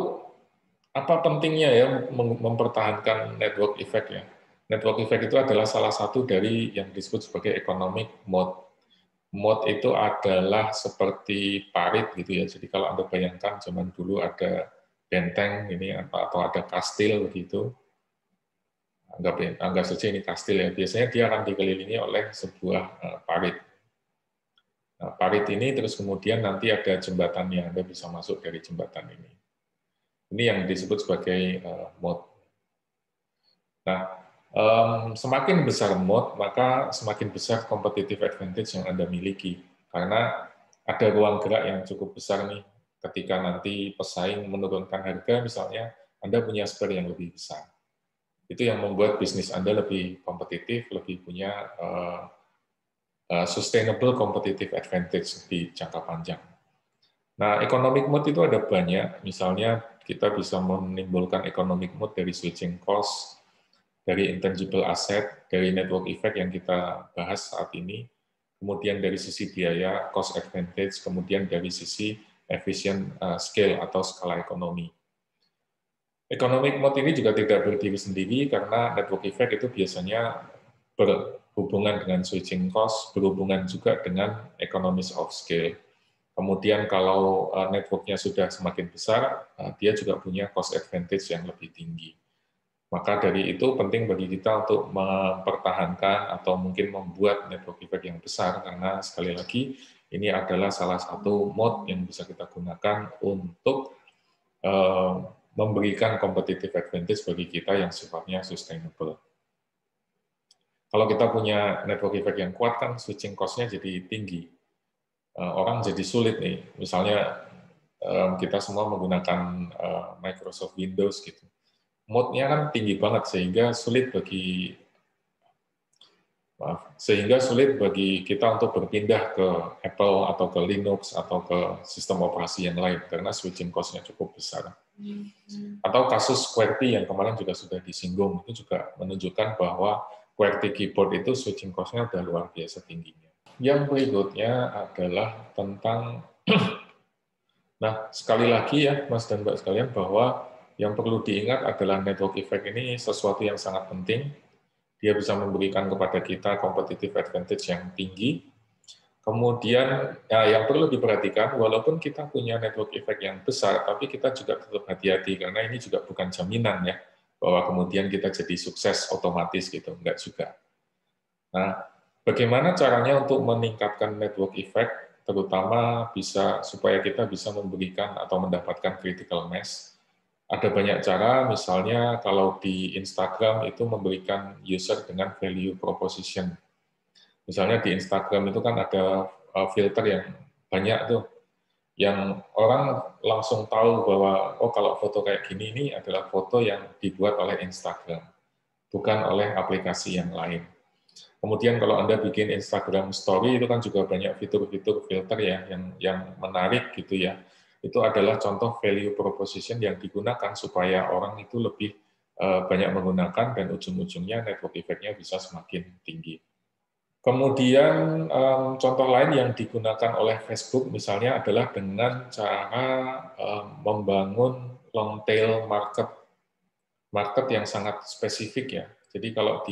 apa pentingnya ya mempertahankan network effect ya? Network effect itu adalah salah satu dari yang disebut sebagai economic moat. Moat itu adalah seperti parit gitu ya. Jadi kalau Anda bayangkan zaman dulu ada benteng ini atau ada kastil begitu. Anggap saja ini kastil ya. Biasanya dia akan dikelilingi oleh sebuah parit. Nah, parit ini terus kemudian nanti ada jembatannya, Anda bisa masuk dari jembatan ini. Ini yang disebut sebagai moat. Nah, semakin besar moat, maka semakin besar competitive advantage yang Anda miliki. Karena ada ruang gerak yang cukup besar nih, ketika nanti pesaing menurunkan harga, misalnya Anda punya spare yang lebih besar. Itu yang membuat bisnis Anda lebih kompetitif, lebih punya sustainable competitive advantage di jangka panjang. Nah, economic moat itu ada banyak. Misalnya, kita bisa menimbulkan economic moat dari switching cost, dari intangible asset, dari network effect yang kita bahas saat ini, kemudian dari sisi biaya, cost advantage, kemudian dari sisi efficient scale atau skala ekonomi. Economic moat ini juga tidak berdiri sendiri karena network effect itu biasanya berhubungan dengan switching cost, berhubungan juga dengan economies of scale. Kemudian kalau networknya sudah semakin besar, dia juga punya cost advantage yang lebih tinggi. Maka dari itu penting bagi kita untuk mempertahankan atau mungkin membuat network effect yang besar, karena sekali lagi ini adalah salah satu moat yang bisa kita gunakan untuk memberikan competitive advantage bagi kita yang sifatnya sustainable. Kalau kita punya network effect yang kuat kan switching cost-nya jadi tinggi. Orang jadi sulit nih. Misalnya kita semua menggunakan Microsoft Windows gitu. Mode-nya kan tinggi banget sehingga sulit bagi kita untuk berpindah ke Apple atau ke Linux atau ke sistem operasi yang lain karena switching cost-nya cukup besar. Atau kasus QWERTY yang kemarin juga sudah disinggung, itu juga menunjukkan bahwa QWERTY keyboard itu switching cost-nya udah luar biasa tingginya. Yang berikutnya adalah tentang, nah sekali lagi ya Mas dan Mbak sekalian, bahwa yang perlu diingat adalah network effect ini sesuatu yang sangat penting. Dia bisa memberikan kepada kita competitive advantage yang tinggi. Kemudian, nah, yang perlu diperhatikan, walaupun kita punya network effect yang besar, tapi kita juga tetap hati-hati, karena ini juga bukan jaminan ya, bahwa kemudian kita jadi sukses otomatis gitu, enggak juga. Nah, bagaimana caranya untuk meningkatkan network effect, terutama supaya kita bisa memberikan atau mendapatkan critical mass? Ada banyak cara, misalnya kalau di Instagram itu memberikan user dengan value proposition. Misalnya di Instagram itu kan ada filter yang banyak tuh, yang orang langsung tahu bahwa, oh kalau foto kayak gini ini adalah foto yang dibuat oleh Instagram, bukan oleh aplikasi yang lain. Kemudian kalau Anda bikin Instagram Story itu kan juga banyak fitur-fitur filter ya yang menarik gitu ya. Itu adalah contoh value proposition yang digunakan supaya orang itu lebih banyak menggunakan dan ujung-ujungnya network effect-nya bisa semakin tinggi. Kemudian contoh lain yang digunakan oleh Facebook misalnya adalah dengan cara membangun long tail market yang sangat spesifik ya. Jadi kalau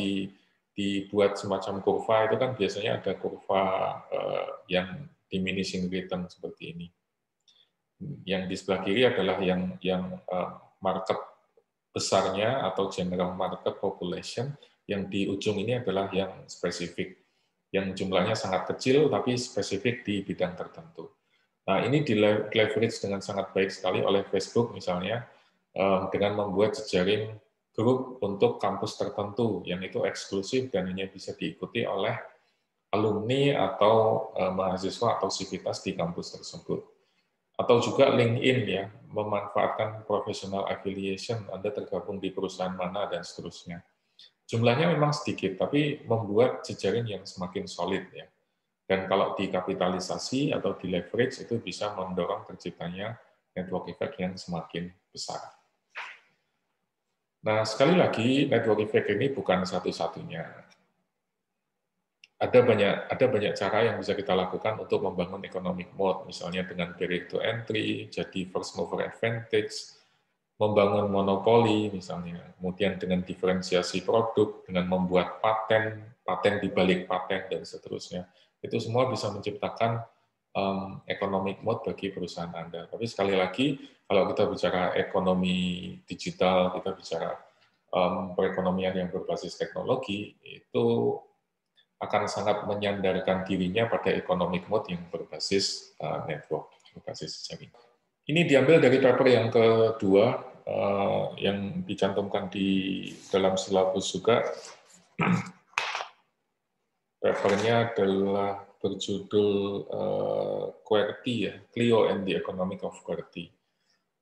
dibuat semacam kurva itu kan biasanya ada kurva yang diminishing return seperti ini. Yang di sebelah kiri adalah yang market besarnya atau general market population, yang di ujung ini adalah yang spesifik, yang jumlahnya sangat kecil tapi spesifik di bidang tertentu. Nah, ini di-leverage dengan sangat baik sekali oleh Facebook misalnya, dengan membuat jejaring grup untuk kampus tertentu yang itu eksklusif dan hanya bisa diikuti oleh alumni atau mahasiswa atau sivitas di kampus tersebut. Atau juga LinkedIn ya, memanfaatkan professional affiliation, Anda tergabung di perusahaan mana dan seterusnya. Jumlahnya memang sedikit, tapi membuat jejaring yang semakin solid ya. Dan kalau dikapitalisasi atau di leverage itu bisa mendorong terciptanya network effect yang semakin besar. Nah, sekali lagi network effect ini bukan satu-satunya. Ada banyak cara yang bisa kita lakukan untuk membangun economic mode, misalnya dengan barrier to entry, jadi first mover advantage, membangun monopoli misalnya, kemudian dengan diferensiasi produk, dengan membuat paten di balik paten dan seterusnya. Itu semua bisa menciptakan economic mode bagi perusahaan Anda. Tapi sekali lagi, kalau kita bicara ekonomi digital, kita bicara perekonomian yang berbasis teknologi, itu akan sangat menyandarkan dirinya pada economic mode yang berbasis network, berbasis jaringan. Ini diambil dari paper yang kedua, yang dicantumkan di dalam silabus juga. Papernya adalah berjudul QWERTY, ya, Clio and the Economic of QWERTY.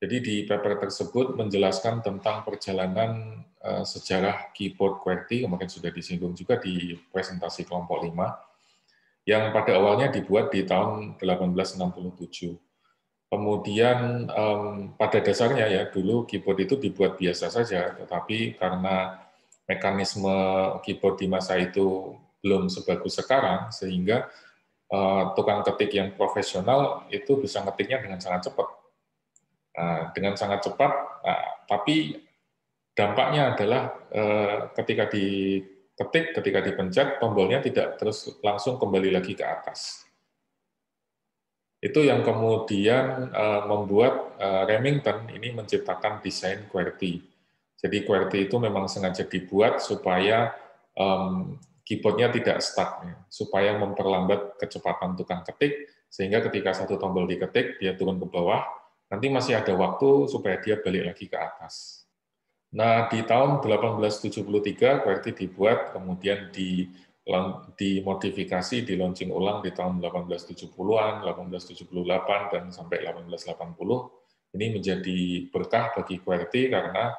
Jadi di paper tersebut menjelaskan tentang perjalanan sejarah keyboard QWERTY, kemarin sudah disinggung juga di presentasi kelompok 5, yang pada awalnya dibuat di tahun 1867. Kemudian pada dasarnya ya dulu keyboard itu dibuat biasa saja, tetapi karena mekanisme keyboard di masa itu belum sebagus sekarang, sehingga tukang ketik yang profesional itu bisa ngetiknya dengan sangat cepat. Dengan sangat cepat, tapi dampaknya adalah ketika diketik, ketika dipencet, tombolnya tidak terus langsung kembali lagi ke atas. Itu yang kemudian membuat Remington ini menciptakan desain QWERTY. Jadi QWERTY itu memang sengaja dibuat supaya keyboardnya tidak stuck, supaya memperlambat kecepatan tukang ketik, sehingga ketika satu tombol diketik, dia turun ke bawah, nanti masih ada waktu supaya dia balik lagi ke atas. Nah, di tahun 1873 QWERTY dibuat, kemudian dimodifikasi, di launching ulang di tahun 1870-an, 1878, dan sampai 1880. Ini menjadi berkah bagi QWERTY karena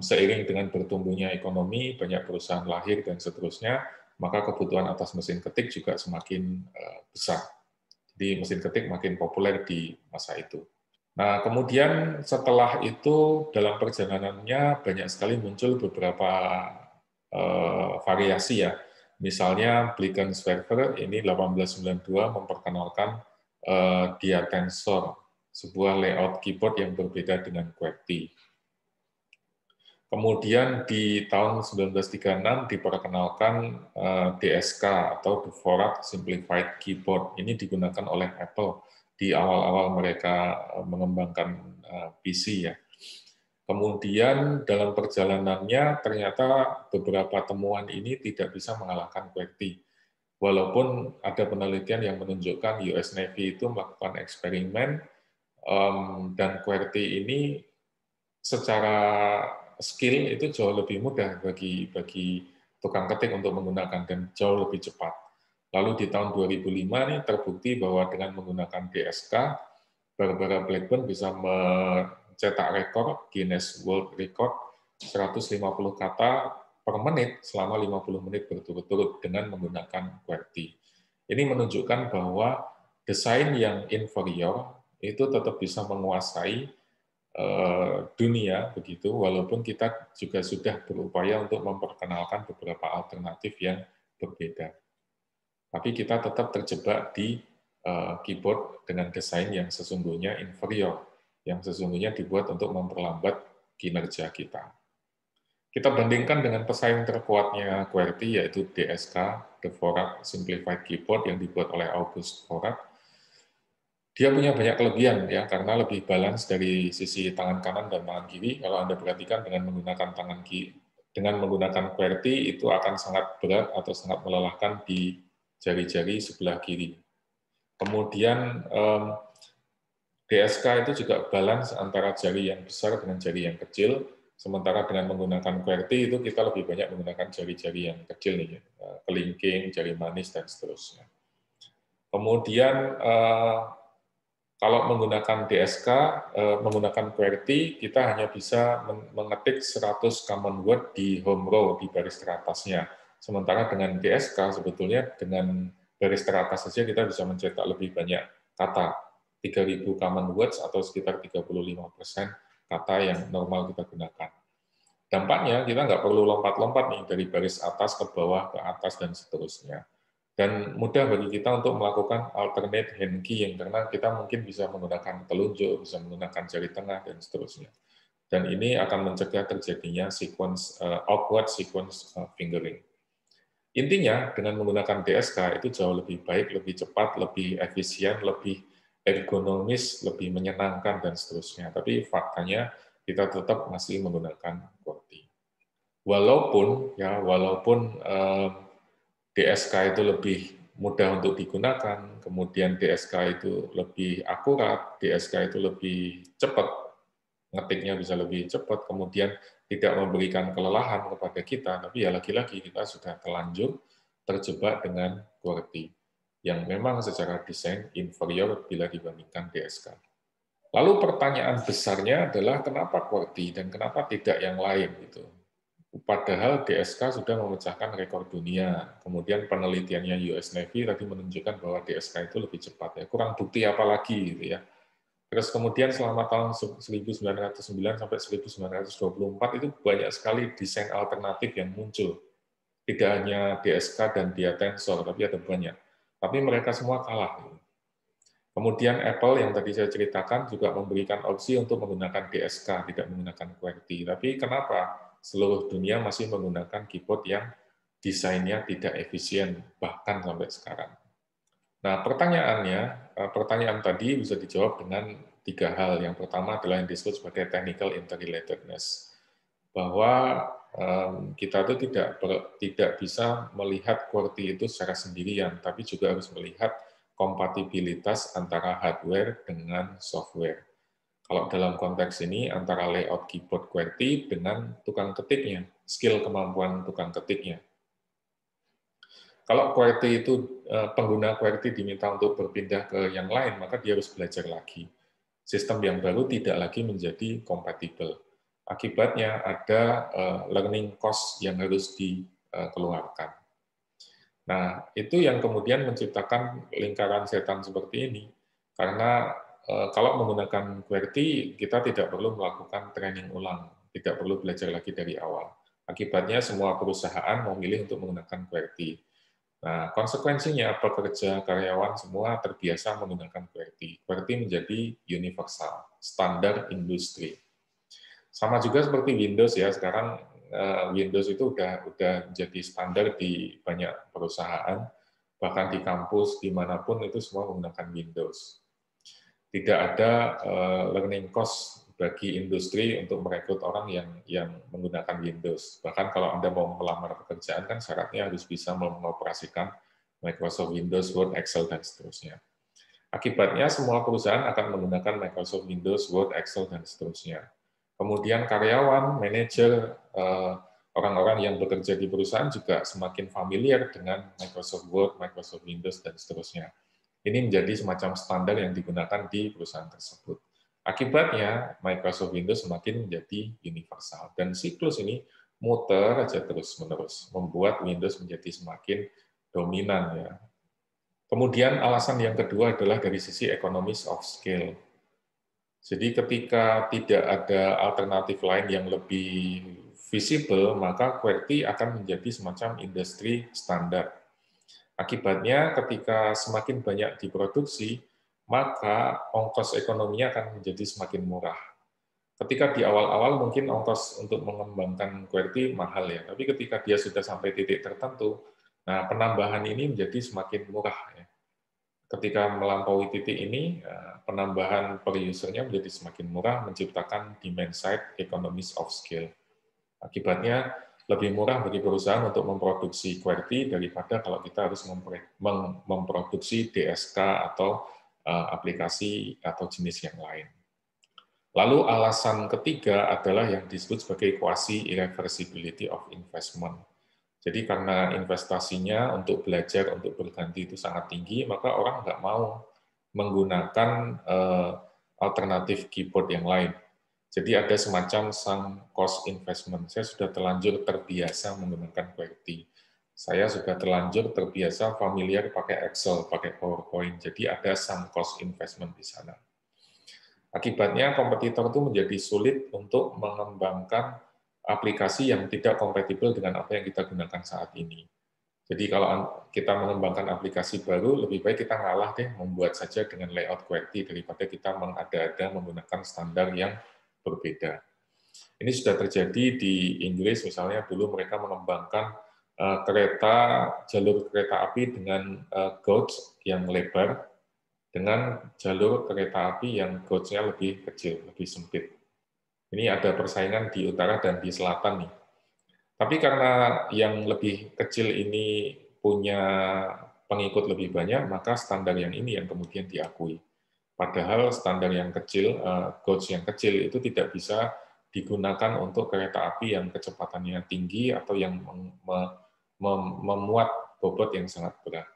seiring dengan bertumbuhnya ekonomi, banyak perusahaan lahir, dan seterusnya, maka kebutuhan atas mesin ketik juga semakin besar. Jadi mesin ketik makin populer di masa itu. Nah, kemudian setelah itu dalam perjalanannya banyak sekali muncul beberapa variasi ya. Misalnya Blickenswerfer ini 1892 memperkenalkan Diatensor, sebuah layout keyboard yang berbeda dengan QWERTY. Kemudian di tahun 1936 diperkenalkan DSK atau Dvorak Simplified Keyboard. Ini digunakan oleh Apple di awal-awal mereka mengembangkan PC ya. Kemudian dalam perjalanannya ternyata beberapa temuan ini tidak bisa mengalahkan QWERTY. Walaupun ada penelitian yang menunjukkan US Navy itu melakukan eksperimen dan QWERTY ini secara skill itu jauh lebih mudah bagi tukang ketik untuk menggunakan dan jauh lebih cepat. Lalu di tahun 2005 nih terbukti bahwa dengan menggunakan DSK, Barbara Blackburn bisa mencetak rekor Guinness World Record 150 kata per menit selama 50 menit berturut-turut dengan menggunakan QWERTY. Ini menunjukkan bahwa desain yang inferior itu tetap bisa menguasai dunia begitu, walaupun kita juga sudah berupaya untuk memperkenalkan beberapa alternatif yang berbeda. Tapi kita tetap terjebak di keyboard dengan desain yang sesungguhnya inferior, yang sesungguhnya dibuat untuk memperlambat kinerja kita. Kita bandingkan dengan pesaing terkuatnya QWERTY, yaitu DSK, Dvorak Simplified Keyboard yang dibuat oleh August Dvorak. Dia punya banyak kelebihan ya, karena lebih balance dari sisi tangan kanan dan tangan kiri. Kalau Anda perhatikan dengan menggunakan tangan kiri, dengan menggunakan QWERTY itu akan sangat berat atau sangat melelahkan di jari-jari sebelah kiri. Kemudian DSK itu juga balance antara jari yang besar dengan jari yang kecil, sementara dengan menggunakan QWERTY itu kita lebih banyak menggunakan jari-jari yang kecil nih, kelingking, jari manis, dan seterusnya. Kemudian kalau menggunakan DSK, menggunakan QWERTY, kita hanya bisa mengetik 100 common word di home row, di baris teratasnya. Sementara dengan DSK, sebetulnya dengan baris teratas saja kita bisa mencetak lebih banyak kata, 3.000 common words atau sekitar 35% kata yang normal kita gunakan. Dampaknya kita nggak perlu lompat-lompat nih dari baris atas ke bawah, ke atas, dan seterusnya. Dan mudah bagi kita untuk melakukan alternate hand keying, karena kita mungkin bisa menggunakan telunjuk, bisa menggunakan jari tengah, dan seterusnya. Dan ini akan mencegah terjadinya sequence awkward sequence fingering. Intinya, dengan menggunakan DSK itu jauh lebih baik, lebih cepat, lebih efisien, lebih ergonomis, lebih menyenangkan, dan seterusnya. Tapi faktanya, kita tetap masih menggunakan QWERTY. Walaupun DSK itu lebih mudah untuk digunakan, kemudian DSK itu lebih akurat, DSK itu lebih cepat, ngetiknya bisa lebih cepat, kemudian tidak memberikan kelelahan kepada kita, tapi ya lagi-lagi kita sudah terlanjur terjebak dengan QWERTY, yang memang secara desain inferior bila dibandingkan DSK. Lalu pertanyaan besarnya adalah kenapa QWERTY dan kenapa tidak yang lain gitu. Padahal DSK sudah memecahkan rekor dunia. Kemudian penelitiannya US Navy tadi menunjukkan bahwa DSK itu lebih cepat. Ya, kurang bukti apa lagi gitu ya. Terus kemudian selama tahun 1909 sampai 1924 itu banyak sekali desain alternatif yang muncul. Tidak hanya DSK dan Diatensor, tapi ada banyak. Tapi mereka semua kalah. Kemudian Apple yang tadi saya ceritakan juga memberikan opsi untuk menggunakan DSK, tidak menggunakan QWERTY. Tapi kenapa seluruh dunia masih menggunakan keyboard yang desainnya tidak efisien, bahkan sampai sekarang? Nah, pertanyaan tadi bisa dijawab dengan 3 hal. Yang pertama adalah yang disebut sebagai technical interrelatedness, bahwa kita itu tidak bisa melihat QWERTY itu secara sendirian, tapi juga harus melihat kompatibilitas antara hardware dengan software. Kalau dalam konteks ini antara layout keyboard QWERTY dengan tukang ketiknya, skill kemampuan tukang ketiknya. Kalau QWERTY itu pengguna QWERTY diminta untuk berpindah ke yang lain, maka dia harus belajar lagi. Sistem yang baru tidak lagi menjadi kompatibel. Akibatnya ada learning cost yang harus dikeluarkan. Nah, itu yang kemudian menciptakan lingkaran setan seperti ini. Karena kalau menggunakan QWERTY, kita tidak perlu melakukan training ulang, tidak perlu belajar lagi dari awal. Akibatnya semua perusahaan memilih untuk menggunakan QWERTY. Nah, konsekuensinya pekerja, karyawan semua terbiasa menggunakan QWERTY. QWERTY menjadi universal, standar industri. Sama juga seperti Windows ya, sekarang Windows itu udah jadi standar di banyak perusahaan, bahkan di kampus, dimanapun itu semua menggunakan Windows. Tidak ada learning cost bagi industri untuk merekrut orang yang menggunakan Windows. Bahkan kalau Anda mau melamar pekerjaan, kan syaratnya harus bisa mengoperasikan Microsoft Windows, Word, Excel, dan seterusnya. Akibatnya semua perusahaan akan menggunakan Microsoft Windows, Word, Excel, dan seterusnya. Kemudian karyawan, manajer, orang-orang yang bekerja di perusahaan juga semakin familiar dengan Microsoft Word, Microsoft Windows, dan seterusnya. Ini menjadi semacam standar yang digunakan di perusahaan tersebut. Akibatnya, Microsoft Windows semakin menjadi universal. Dan siklus ini muter aja terus-menerus, membuat Windows menjadi semakin dominan. Ya. Kemudian alasan yang kedua adalah dari sisi economies of scale. Jadi ketika tidak ada alternatif lain yang lebih visible, maka QWERTY akan menjadi semacam industri standar. Akibatnya ketika semakin banyak diproduksi, maka ongkos ekonominya akan menjadi semakin murah. Ketika di awal-awal mungkin ongkos untuk mengembangkan QWERTY mahal ya, tapi ketika dia sudah sampai titik tertentu, nah penambahan ini menjadi semakin murah ya. Ketika melampaui titik ini, penambahan per usernya menjadi semakin murah, menciptakan demand side economies of scale. Akibatnya lebih murah bagi perusahaan untuk memproduksi QWERTY daripada kalau kita harus memproduksi DSK atau aplikasi atau jenis yang lain. Lalu alasan ketiga adalah yang disebut sebagai quasi-irreversibility of investment. Jadi karena investasinya untuk belajar, untuk berganti itu sangat tinggi, maka orang nggak mau menggunakan alternatif keyboard yang lain. Jadi ada semacam sunk cost investment. Saya sudah terlanjur terbiasa menggunakan QWERTY. Saya sudah terlanjur terbiasa familiar pakai Excel, pakai PowerPoint. Jadi ada sunk cost investment di sana. Akibatnya kompetitor itu menjadi sulit untuk mengembangkan aplikasi yang tidak kompatibel dengan apa yang kita gunakan saat ini. Jadi kalau kita mengembangkan aplikasi baru, lebih baik kita ngalah deh membuat saja dengan layout QWERTY daripada kita mengada-ada menggunakan standar yang berbeda. Ini sudah terjadi di Inggris, misalnya dulu mereka mengembangkan jalur kereta api dengan gauge yang lebar, dengan jalur kereta api yang gauge-nya lebih kecil, lebih sempit. Ini ada persaingan di utara dan di selatan nih. Tapi karena yang lebih kecil ini punya pengikut lebih banyak, maka standar yang ini yang kemudian diakui. Padahal standar yang kecil, gauge yang kecil itu tidak bisa digunakan untuk kereta api yang kecepatannya tinggi atau yang memuat bobot yang sangat berat.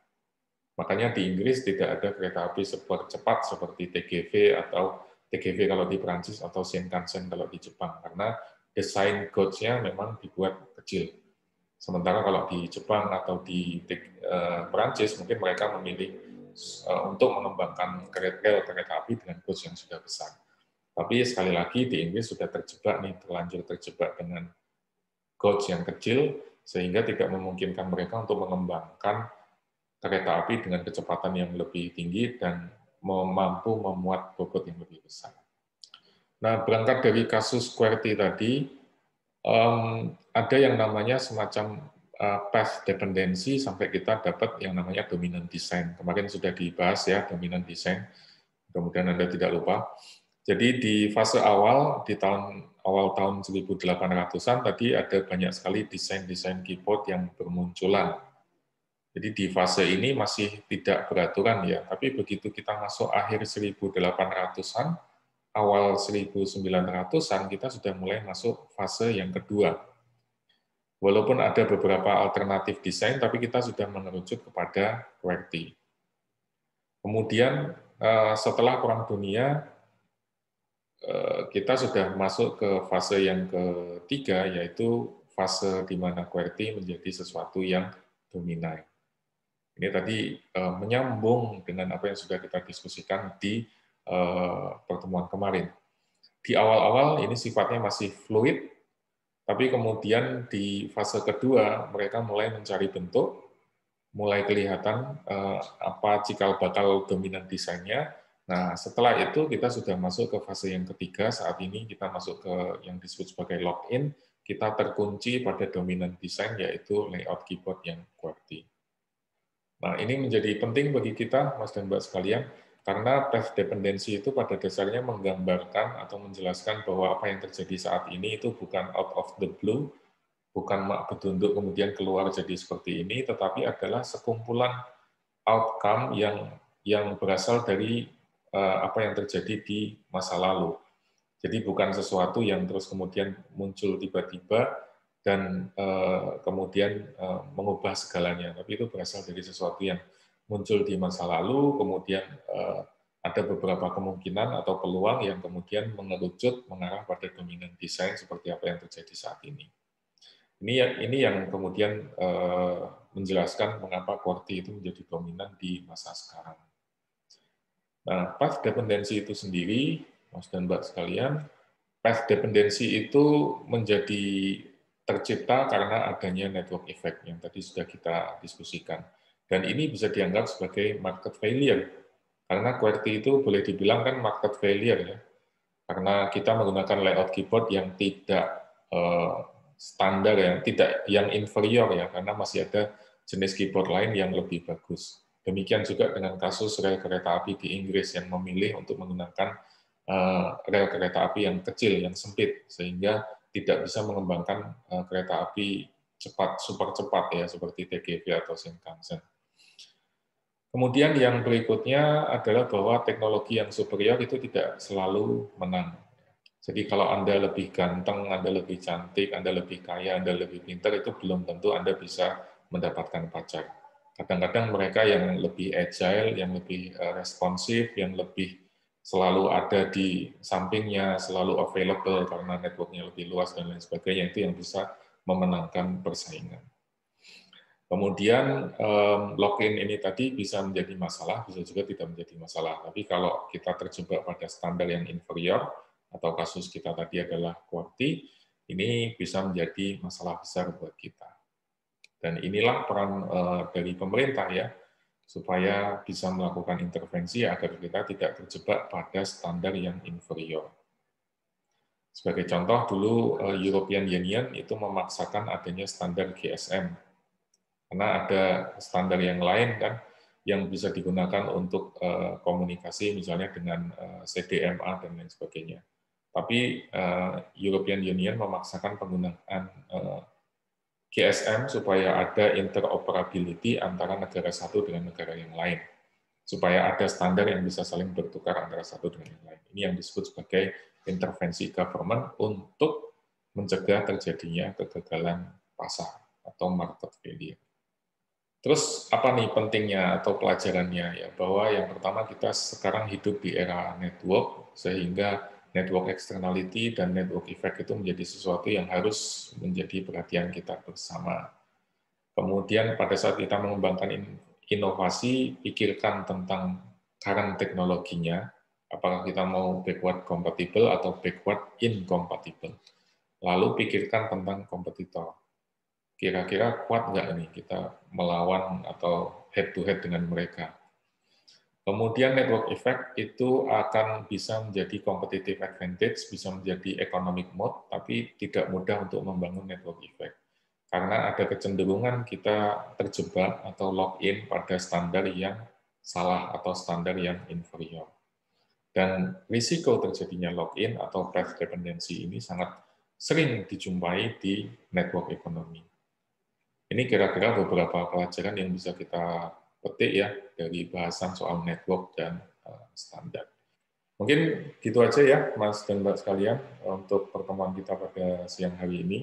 Makanya di Inggris tidak ada kereta api super cepat seperti TGV atau TGV kalau di Prancis atau Shinkansen kalau di Jepang, karena desain gauge-nya memang dibuat kecil. Sementara kalau di Jepang atau di Prancis mungkin mereka memilih untuk mengembangkan kereta api dengan gauge yang sudah besar. Tapi sekali lagi di Inggris sudah terlanjur terjebak dengan gauge yang kecil, sehingga tidak memungkinkan mereka untuk mengembangkan kereta api dengan kecepatan yang lebih tinggi dan mampu memuat bobot yang lebih besar. Nah, berangkat dari kasus QWERTY tadi, ada yang namanya semacam path dependency sampai kita dapat yang namanya dominant design. Kemarin sudah dibahas ya, dominant design. Kemudian Anda tidak lupa. Jadi di fase awal, di awal tahun 1800-an tadi ada banyak sekali desain-desain keyboard yang bermunculan. Jadi di fase ini masih tidak beraturan ya, tapi begitu kita masuk akhir 1800-an, awal 1900-an kita sudah mulai masuk fase yang kedua. Walaupun ada beberapa alternatif desain, tapi kita sudah mengerucut kepada QWERTY. Kemudian setelah Perang Dunia, kita sudah masuk ke fase yang ketiga, yaitu fase di mana QWERTY menjadi sesuatu yang dominan. Ini tadi menyambung dengan apa yang sudah kita diskusikan di pertemuan kemarin. Di awal-awal ini sifatnya masih fluid, tapi kemudian di fase kedua mereka mulai mencari bentuk, mulai kelihatan apa cikal bakal dominan desainnya. Nah, setelah itu kita sudah masuk ke fase yang ketiga. Saat ini kita masuk ke yang disebut sebagai lock-in. Kita terkunci pada dominan desain, yaitu layout keyboard yang QWERTY. Nah, ini menjadi penting bagi kita, Mas dan Mbak sekalian, karena path dependency itu pada dasarnya menggambarkan atau menjelaskan bahwa apa yang terjadi saat ini itu bukan out of the blue, bukan mak betunduk kemudian keluar jadi seperti ini, tetapi adalah sekumpulan outcome yang berasal dari apa yang terjadi di masa lalu. Jadi bukan sesuatu yang terus kemudian muncul tiba-tiba dan kemudian mengubah segalanya, tapi itu berasal dari sesuatu yang muncul di masa lalu, kemudian ada beberapa kemungkinan atau peluang yang kemudian mengerucut mengarah pada dominan desain seperti apa yang terjadi saat ini. Ini yang kemudian menjelaskan mengapa QWERTY itu menjadi dominan di masa sekarang. Nah, path dependency itu sendiri, Mas dan Mbak sekalian, path dependency itu menjadi tercipta karena adanya network effect yang tadi sudah kita diskusikan. Dan ini bisa dianggap sebagai market failure. Karena QWERTY itu boleh dibilang kan market failure ya. Karena kita menggunakan layout keyboard yang tidak standar, yang inferior ya, karena masih ada jenis keyboard lain yang lebih bagus. Demikian juga dengan kasus rel kereta api di Inggris yang memilih untuk menggunakan rel kereta api yang kecil, yang sempit, sehingga tidak bisa mengembangkan kereta api cepat, super cepat ya, seperti TGV atau Shinkansen. Kemudian yang berikutnya adalah bahwa teknologi yang superior itu tidak selalu menang. Jadi kalau Anda lebih ganteng, Anda lebih cantik, Anda lebih kaya, Anda lebih pintar, itu belum tentu Anda bisa mendapatkan pacar. Kadang-kadang mereka yang lebih agile, yang lebih responsif, yang lebih selalu ada di sampingnya, selalu available karena networknya lebih luas dan lain sebagainya, itu yang bisa memenangkan persaingan. Kemudian lock-in ini tadi bisa menjadi masalah, bisa juga tidak menjadi masalah. Tapi kalau kita terjebak pada standar yang inferior, atau kasus kita tadi adalah QWERTY, ini bisa menjadi masalah besar buat kita. Dan inilah peran dari pemerintah ya, supaya bisa melakukan intervensi agar kita tidak terjebak pada standar yang inferior. Sebagai contoh, dulu European Union itu memaksakan adanya standar GSM, karena ada standar yang lain kan, yang bisa digunakan untuk komunikasi misalnya dengan CDMA dan lain sebagainya. Tapi European Union memaksakan penggunaan GSM supaya ada interoperability antara negara satu dengan negara yang lain, supaya ada standar yang bisa saling bertukar antara satu dengan yang lain. Ini yang disebut sebagai intervensi government untuk mencegah terjadinya kegagalan pasar atau market failure. Terus apa nih pentingnya atau pelajarannya ya, bahwa yang pertama kita sekarang hidup di era network, sehingga network externality dan network effect itu menjadi sesuatu yang harus menjadi perhatian kita bersama. Kemudian pada saat kita mengembangkan inovasi, pikirkan tentang current teknologinya, apakah kita mau backward compatible atau backward incompatible. Lalu pikirkan tentang kompetitor. Kira-kira kuat nggak nih kita melawan atau head-to-head dengan mereka. Kemudian network effect itu akan bisa menjadi competitive advantage, bisa menjadi economic mode, tapi tidak mudah untuk membangun network effect. Karena ada kecenderungan kita terjebak atau lock-in pada standar yang salah atau standar yang inferior. Dan risiko terjadinya lock-in atau path dependency ini sangat sering dijumpai di network economy. Ini kira-kira beberapa pelajaran yang bisa kita petik ya dari bahasan soal network dan standar. Mungkin gitu aja ya, Mas dan Mbak sekalian, untuk pertemuan kita pada siang hari ini.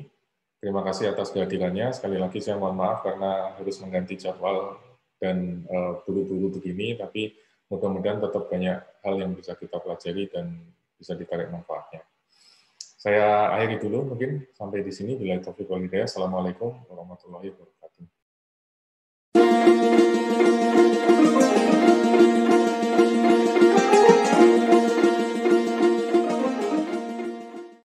Terima kasih atas kehadirannya. Sekali lagi saya mohon maaf karena harus mengganti jadwal dan buru-buru begini, tapi mudah-mudahan tetap banyak hal yang bisa kita pelajari dan bisa ditarik manfaatnya. Saya akhiri dulu mungkin sampai di sini. Bila taufiq wal hidayah. Assalamualaikum warahmatullahi wabarakatuh.